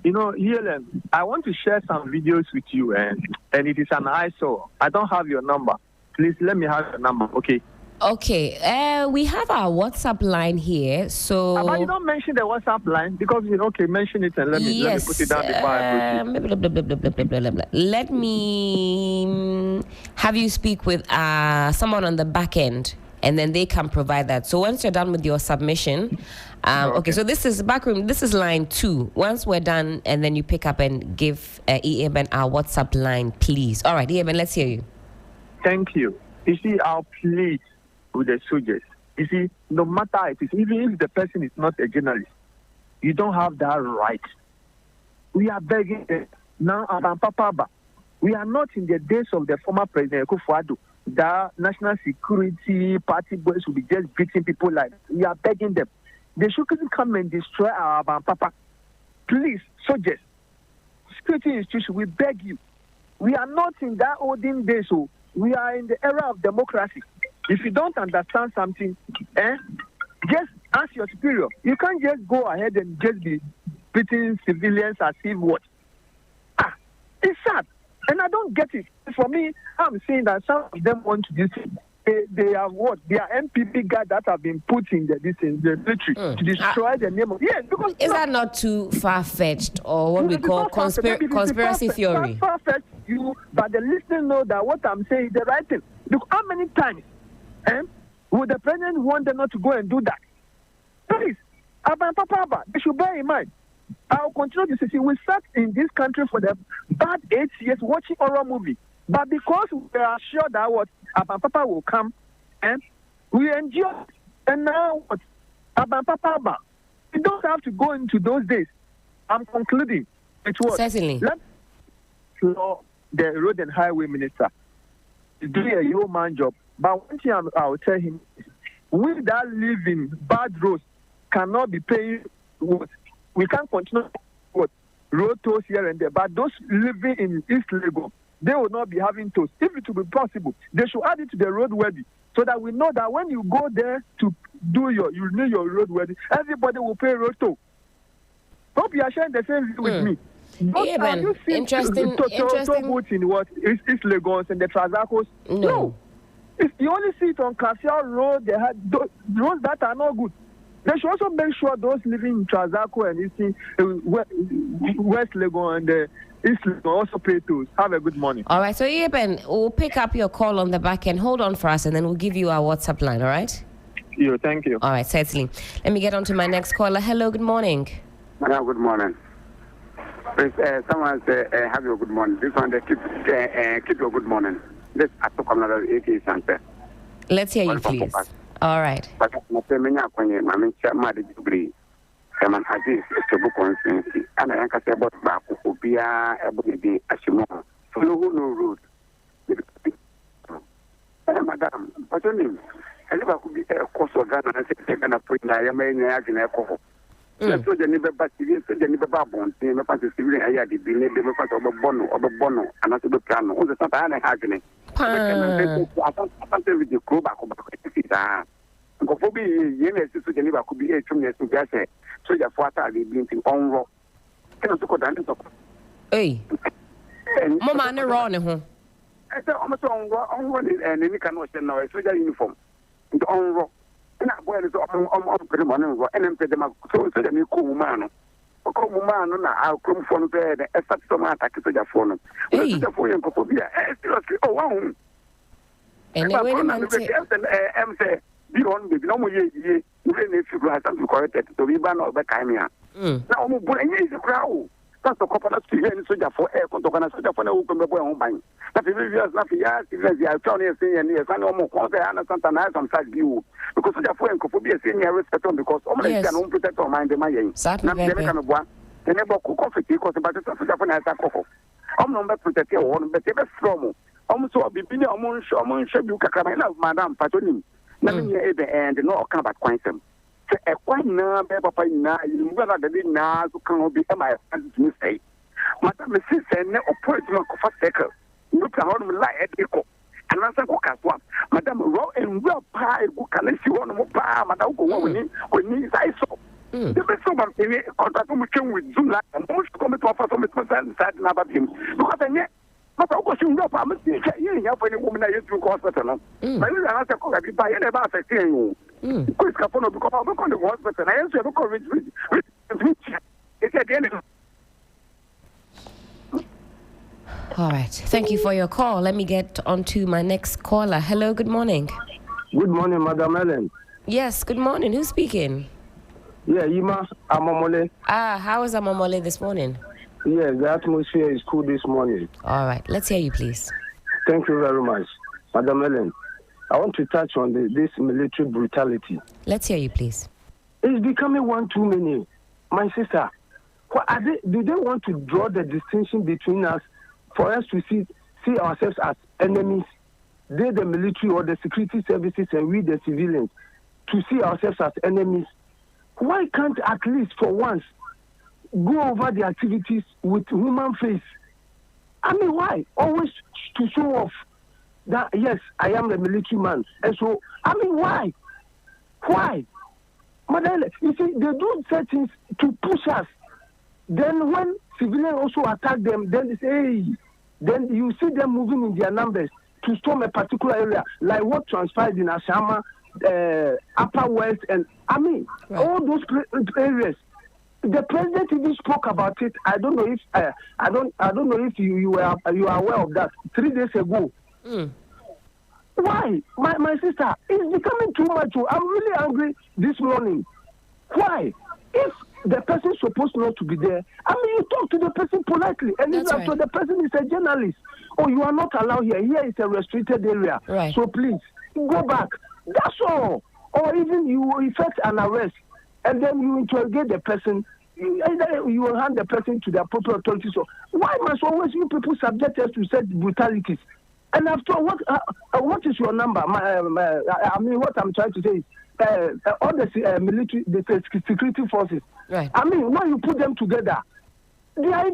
You know, Helen, I want to share some videos with you, and it is an eyesore. I don't have your number. Please let me have your number, okay? Okay, we have our WhatsApp line here. So, but you don't mention the WhatsApp line because mention it and let me put it down before I proceed. Let me have you speak with someone on the back end, and then they can provide that. So once you're done with your submission, okay. So this is backroom. This is line 2. Once we're done, and then you pick up and give Eben our WhatsApp line, please. All right, Eben, let's hear you. Thank you. You see, I'll plead with the soldiers. You see, no matter it is, even if the person is not a journalist, you don't have that right. We are begging them. Now, Appiah-Ampofo, we are not in the days of the former President Akufo-Addo. The national security party boys will be just beating people like that. We are begging them. They shouldn't come and destroy our Appiah-Ampofo. Please, soldiers, security institution, we beg you. We are not in that olden days, so we are in the era of democracy. If you don't understand something, just ask your superior. You can't just go ahead and just be beating civilians as if what? It's sad. And I don't get it. For me, I'm saying that some of them want to do this. They are what? They are MPP guys that have been put in the military to destroy the name of... Yes, because... Is that not too far-fetched or what we call conspiracy theory? Far-fetched, but the listeners know that what I'm saying is the right thing. Look, how many times would the president want them not to go and do that? Please, Appiah-Ampofo, they should bear in mind. I'll continue to say we sat in this country for the bad 8 years watching horror movie. But because we are sure that what Appiah-Ampofo will come, and we endure. And now what Appiah-Ampofo, we don't have to go into those days. I'm concluding. It was certainly. Let's floor the road and highway minister. He's doing a yeoman job. But one thing I'll tell him is, we that live in bad roads cannot be paying what we can't continue what road tolls here and there. But those living in East Lagos, they will not be having tolls. If it will be possible, they should add it to the roadworthy so that we know that when you go there to do your roadworthy, everybody will pay road toll. Hope you are sharing the same view with me. Interesting. In what East Lagos and the Trasacos? No. You only see it on Cassia Road. They had roads that are not good. They should also make sure those living in Trazaco and West Lagos and East Lagos also pay tolls. Have a good morning. All right. So, Eben, we'll pick up your call on the back end. Hold on for us, and then we'll give you our WhatsApp line. All right? Thank you. All right, certainly. Let me get on to my next caller. Hello. Good morning. Hello. Good morning. Please, someone say, have your good morning. This one, keep your good morning. This I took another 80 cents. Let's hear you, please. All right. But I'm saying, I'm Chamad degree. I'm an Aziz, a book constituency. And I can say about Bawku, Appiah, Ogbodu, Ashimo. Follow no road. Madam, what's your name? I never could be a course of Ghana and say, I'm going to put in a man in a cover. So the neighbor, but the neighbor Babon, the neighbor passes civilian, I had the neighbor pass of a bono, and not the piano. All the Santa Ana Hagene. I can't tell you the crew back over the Go for me, yes, to the neighbor could be a 2 years to get it. So your father, the being on rock. Can I go down? Hey, Mamma, no wrong. I said, almost on one, and any kind of now a soldier uniform. On rock. And I wear it on money, and then pay them up so that you cool man. A cool man, I'll come from there, a such some attack to your phone. Hey, oh, wow. And then say, beyond the no more year, if you have something corrected to be banned or back. Now, I'm going to crowd. That's the couple of soldier for air, soldier for no open the boy on buying. That is nothing. Yes, I found a senior near San Omo, and sometimes I some side view because soldier could be a senior respect on because only can protect or mind the money. The neighbor could conflict because about the soldier for Natako. I'm not protected one, but ever from almost a bit among Shabu Kakamana, Madame Patonim. Nothing and no account about quantum. A quite now, Papa, now, you rather than now to come be my mistake. Madame sister, no operating for second. Look at how we lie at echo. And answer as one. Madame raw and well pie, who can let you on more pie, Madame go when I saw. The best of them in contact with Zoom like and most come to offer some inside about him. Because But of course, you know, I'm not saying you have any woman I used to hospital. But you are not a copy by any about a thing. Quick Capono, because I'm not going to hospital. I answer the coverage with it's at the end of All right. Thank you for your call. Let me get on to my next caller. Hello, good morning. Good morning, Madam Helen. Yes, good morning. Who's speaking? Yeah, Ima Amomole. How is Amomole this morning? Yes, the atmosphere is cool this morning. All right. Let's hear you, please. Thank you very much. Madam Helen, I want to touch on this military brutality. Let's hear you, please. It's becoming one too many. My sister, do they want to draw the distinction between us for us to see ourselves as enemies? They, the military or the security services, and we, the civilians, to see ourselves as enemies. Why can't at least for once go over the activities with human face? I mean, why? Always to show off that, yes, I am a military man. And so, I mean, why? Why? Madam, you see, they do certain things to push us. Then when civilians also attack them, then they say, hey, then you see them moving in their numbers to storm a particular area, like what transpired in Ashama, Upper West, and I mean, all those areas. The president even spoke about it. I don't know if I don't know if you are aware of that 3 days ago. Why, my sister? It's becoming too much. I'm really angry this morning. Why? If the person is supposed not to be there, I mean, you talk to the person politely, and if after the person is a journalist, oh, you are not allowed here. Here is a restricted area, so please go back. That's all. Or even you effect an arrest, and then you interrogate the person. Either you will hand the person to the appropriate authorities. So why must always you people subject us to such brutalities? And after what is your number? I mean, what I'm trying to say is all the military, the security forces. Right. I mean, when you put them together, they are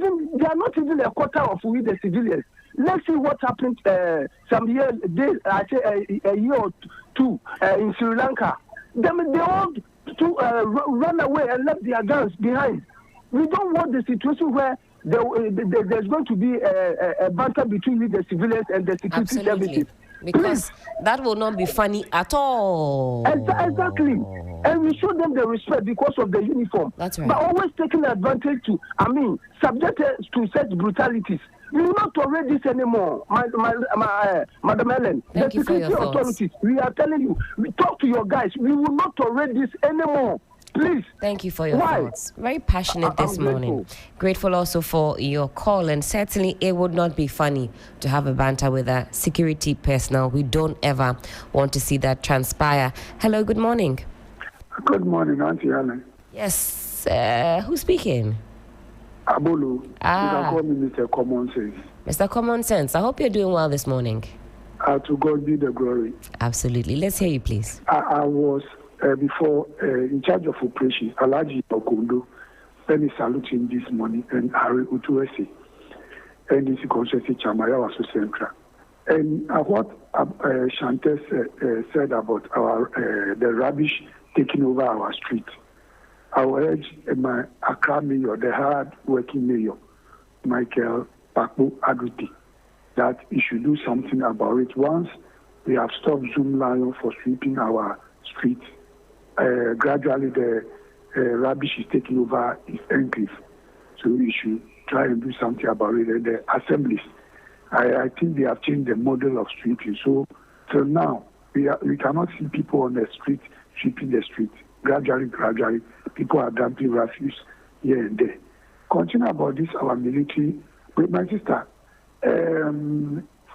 not even a quarter of we the civilians. Let's see what happened some years, I say a year or two in Sri Lanka. They all run away and left their guns behind. We don't want the situation where there's going to be a banter between the civilians and the security services. Because that will not be funny at all. Exactly. And we show them the respect because of the uniform. That's right. But always taking advantage to, subjected to such brutalities. We will not tolerate this anymore, Madam Helen. The security authorities, we are telling you, we talk to your guys. We will not tolerate this anymore. Please. Thank you for your thoughts. Very passionate this morning. Grateful also for your call, and certainly it would not be funny to have a banter with a security personnel. We don't ever want to see that transpire. Hello, good morning. Good morning, Auntie Helen. Yes, who's speaking? Abulu. You can call me Mr. Common Sense. Mr. Common Sense, I hope you're doing well this morning. To God be the glory. Absolutely. Let's hear you, please. I was before in charge of operations, Alaji Ogbodu. Let me salute him this morning, and Harry Utuesi, NDC Constituency Chamaya was so central. And what Chantes said about the rubbish taking over our street, I will urge my Accra mayor, the hard-working mayor, Michael Bawku Aduti, that he should do something about it. Once we have stopped Zoom Lion for sweeping our streets, gradually the rubbish is taking over his enclave. So we should try and do something about it. And the assemblies, I think they have changed the model of sweeping. So till now, we cannot see people on the street sweeping the street. Gradually, people are dumping refuse here and there. Continue about this, our military. With my sister,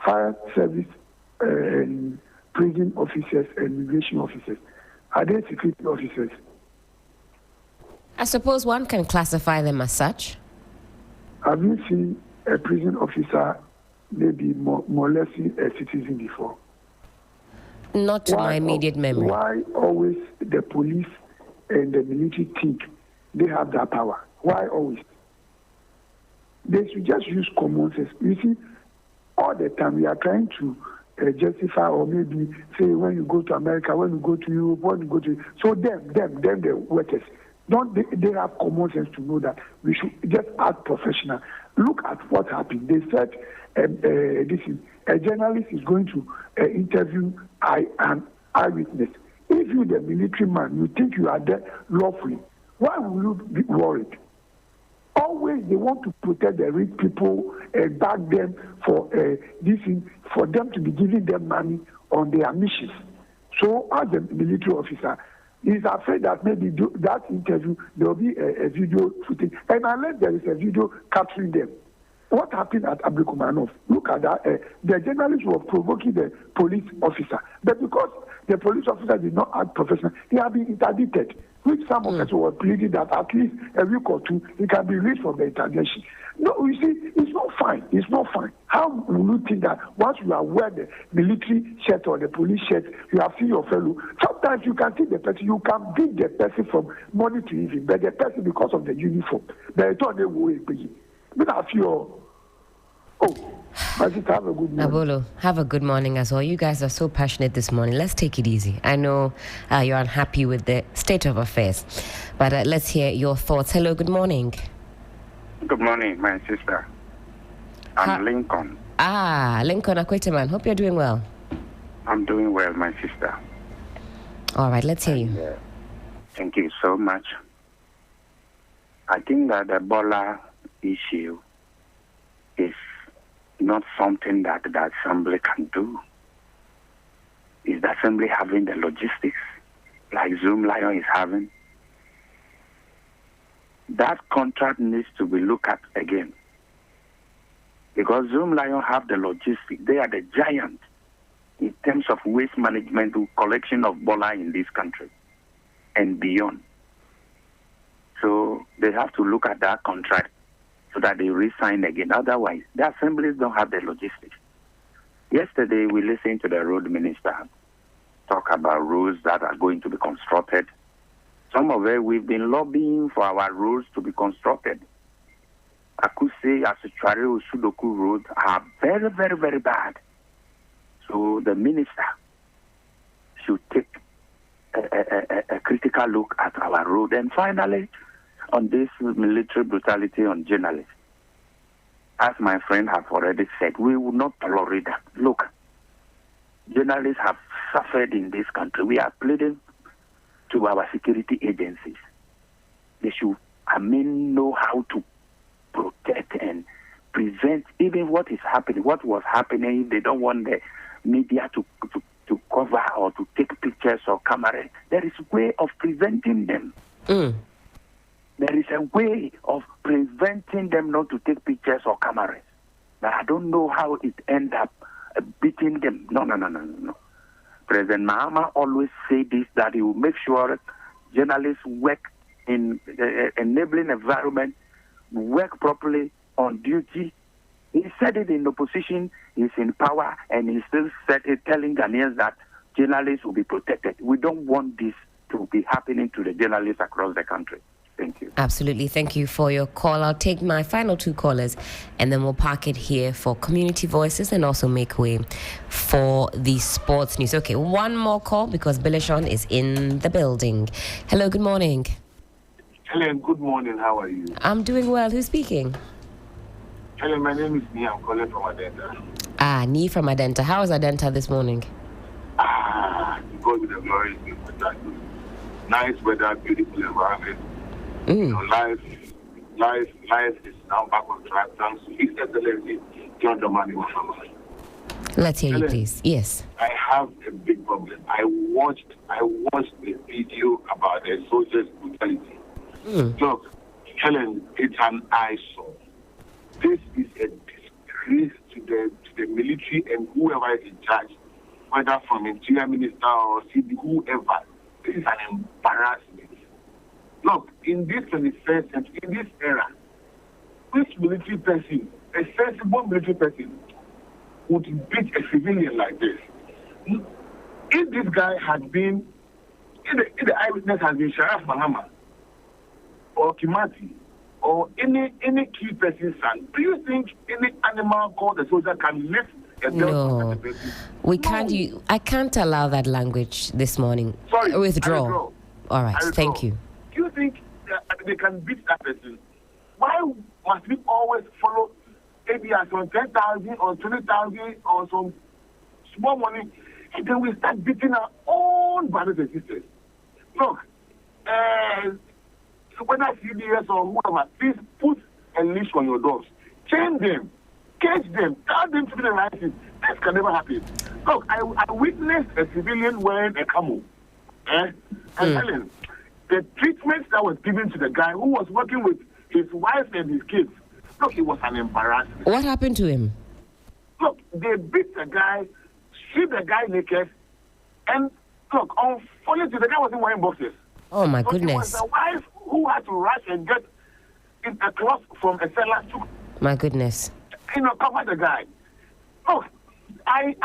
fire service and prison officers and immigration officers, are they security officers? I suppose one can classify them as such. Have you seen a prison officer maybe molesting a citizen before? Not to my immediate memory. Why always the police and the military think they have that power? Why always? They should just use common sense. You see, all the time we are trying to justify, or maybe say when you go to America, when you go to Europe, when you go to... So them, the workers, they have common sense to know that we should just act professional. Look at what happened. They said a journalist is going to interview an eyewitness. If you, the military man, you think you are there lawfully, why will you be worried? Always they want to protect the rich people and back them for for them to be giving them money on their missions. So as a military officer, he's afraid that maybe that interview there will be a video footage, and unless there is a video capturing them. What happened at Abrikumanov? Look at that. The journalist was provoking the police officer, but because the police officer did not act professional, he had been interdicted, which some of us were pleading that at least a week or two he can be released from the interdiction. No, you see, it's not fine. It's not fine. How will you think that once you are wearing the military shirt or the police shirt, you have seen your fellow? Sometimes you can see the person, you can beat the person from morning to evening, but the person because of the uniform, they don't know. But I feel, my sister, have a good morning. Abolo, have a good morning as well. You guys are so passionate this morning. Let's take it easy. I know you're unhappy with the state of affairs, but let's hear your thoughts. Hello, good morning. Good morning, my sister. I'm Lincoln. Lincoln Akwetaman. Hope you're doing well. I'm doing well, my sister. All right, let's hear you. Thank you so much. I think that the Ebola issue is not something that the assembly can do. Is the assembly having the logistics like Zoom Lion is having? That contract needs to be looked at again. Because Zoom Lion have the logistics. They are the giant in terms of waste management and collection of Ebola in this country and beyond. So they have to look at that contract so that they re-sign again. Otherwise, the assemblies don't have the logistics. Yesterday, we listened to the road minister talk about roads that are going to be constructed. Some of it, we've been lobbying for our roads to be constructed. Akuse, Asuchare, Sudoku roads are very, very, very bad. So the minister should take a critical look at our road. And finally, on this military brutality on journalists, as my friend have already said, we will not tolerate that. Look, journalists have suffered in this country. We are pleading to our security agencies. They should, know how to protect and prevent even what is happening, what was happening. They don't want the media to cover or to take pictures or cameras. There is a way of preventing them. There is a way of preventing them not to take pictures or cameras. But I don't know how it ends up beating them. No. President Mahama always say this, that he will make sure journalists work in enabling environment, work properly on duty. He said it in opposition, he's in power, and he still said it, telling Ghanaians that journalists will be protected. We don't want this to be happening to the journalists across the country. Thank you. Absolutely. Thank you for your call. I'll take my final two callers and then we'll park it here for community voices and also make way for the sports news. Okay, one more call because Bilishon is in the building. Hello, good morning. Helen, good morning. How are you? I'm doing well. Who's speaking? Helen, my name is Nia. I'm calling from Adenta. Nia from Adenta. How is Adenta this morning? Because the glory is good. Nice weather, beautiful environment. Life is now back on track. Thanks to His Excellency John Dramani Mahama. Let's hear you, please. Yes. I have a big problem. I watched the video about the soldiers' brutality. Look, Helen, it's an eyesore. This is a disgrace to the military and whoever is in charge, whether from Interior Minister or CD, whoever. This is an embarrassment. Look, in this 21st century, in this era, which military person, a sensible military person, would beat a civilian like this? If this guy had been, if the eyewitness had been Sharaf Mahama or Kimati or any key person's son, do you think any animal called a soldier can lift a belt? No, we can't. I can't allow that language this morning. Sorry, withdraw. All right, thank you. Do you think they can beat that person? Why must we always follow maybe some 10,000 or 20,000 or some small money, and then we start beating our own brothers and sisters. Look, whether CBS or whoever, please put a leash on your dogs. Chain them, cage them, tell them to be the right thing. This can never happen. Look, I witnessed a civilian wearing a camo. And Helen, the treatment that was given to the guy who was working with his wife and his kids, look, it was an embarrassment. What happened to him? Look, they beat the guy, stripped the guy naked, and look, unfortunately, the guy wasn't wearing boxes. Oh, my so goodness. It was the wife who had to rush and get a cloth from a seller to, my goodness, cover the guy. Look, I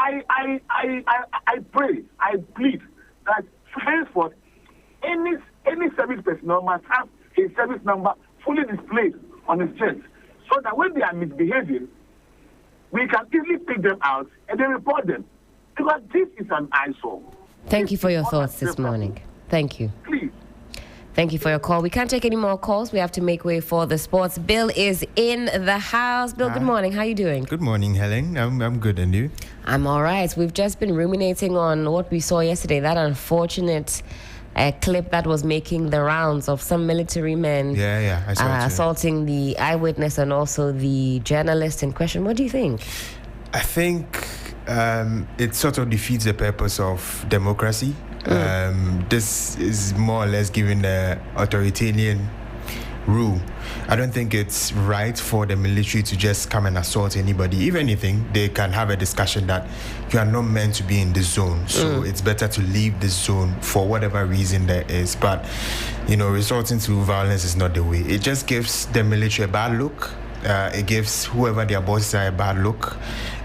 pray, I plead that henceforth, any service personnel must have his service number fully displayed on his chest, so that when they are misbehaving, we can easily pick them out and then report them. Because this is an eyesore. Thank you for your thoughts this morning. Thank you. Please. Thank you for your call. We can't take any more calls. We have to make way for the sports. Bill is in the house. Bill, good morning. How are you doing? Good morning, Helen. I'm good, and you? I'm all right. We've just been ruminating on what we saw yesterday, that unfortunate clip that was making the rounds of some military men I saw assaulting the eyewitness and also the journalist in question. What do you think? I think it sort of defeats the purpose of democracy. This is more or less giving the authoritarian rule. I don't think it's right for the military to just come and assault anybody. If anything, they can have a discussion that you are not meant to be in this zone, so it's better to leave this zone for whatever reason there is. But resorting to violence is not the way. It just gives the military a bad look. It gives whoever their bosses are a bad look,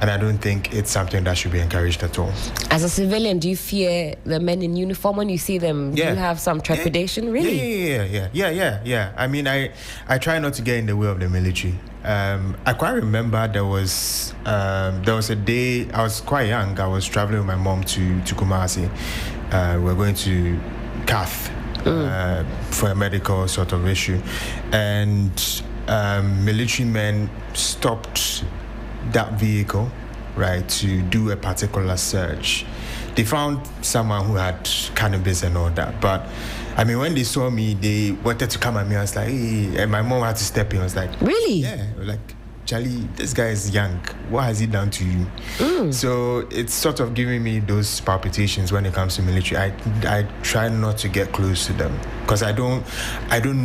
and I don't think it's something that should be encouraged at all. As a civilian, do you fear the men in uniform when you see them? Do you have some trepidation? Really? Yeah. I mean, I try not to get in the way of the military. I quite remember there was a day, I was quite young, I was traveling with my mom to Kumasi. We were going to Kath for a medical sort of issue, and military men stopped that vehicle, right, to do a particular search. They found someone who had cannabis and all that, but I mean, when they saw me, they wanted to come at me. I was like, hey, and my mom had to step in. I was like, really? Yeah, like, Charlie, this guy is young. What has he done to you? So it's sort of giving me those palpitations when it comes to military. I try not to get close to them because I don't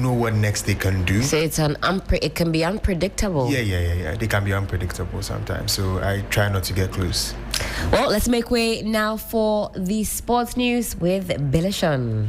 know what next they can do. So it's it can be unpredictable. Yeah. They can be unpredictable sometimes. So I try not to get close. Well, let's make way now for the sports news with Bilishon.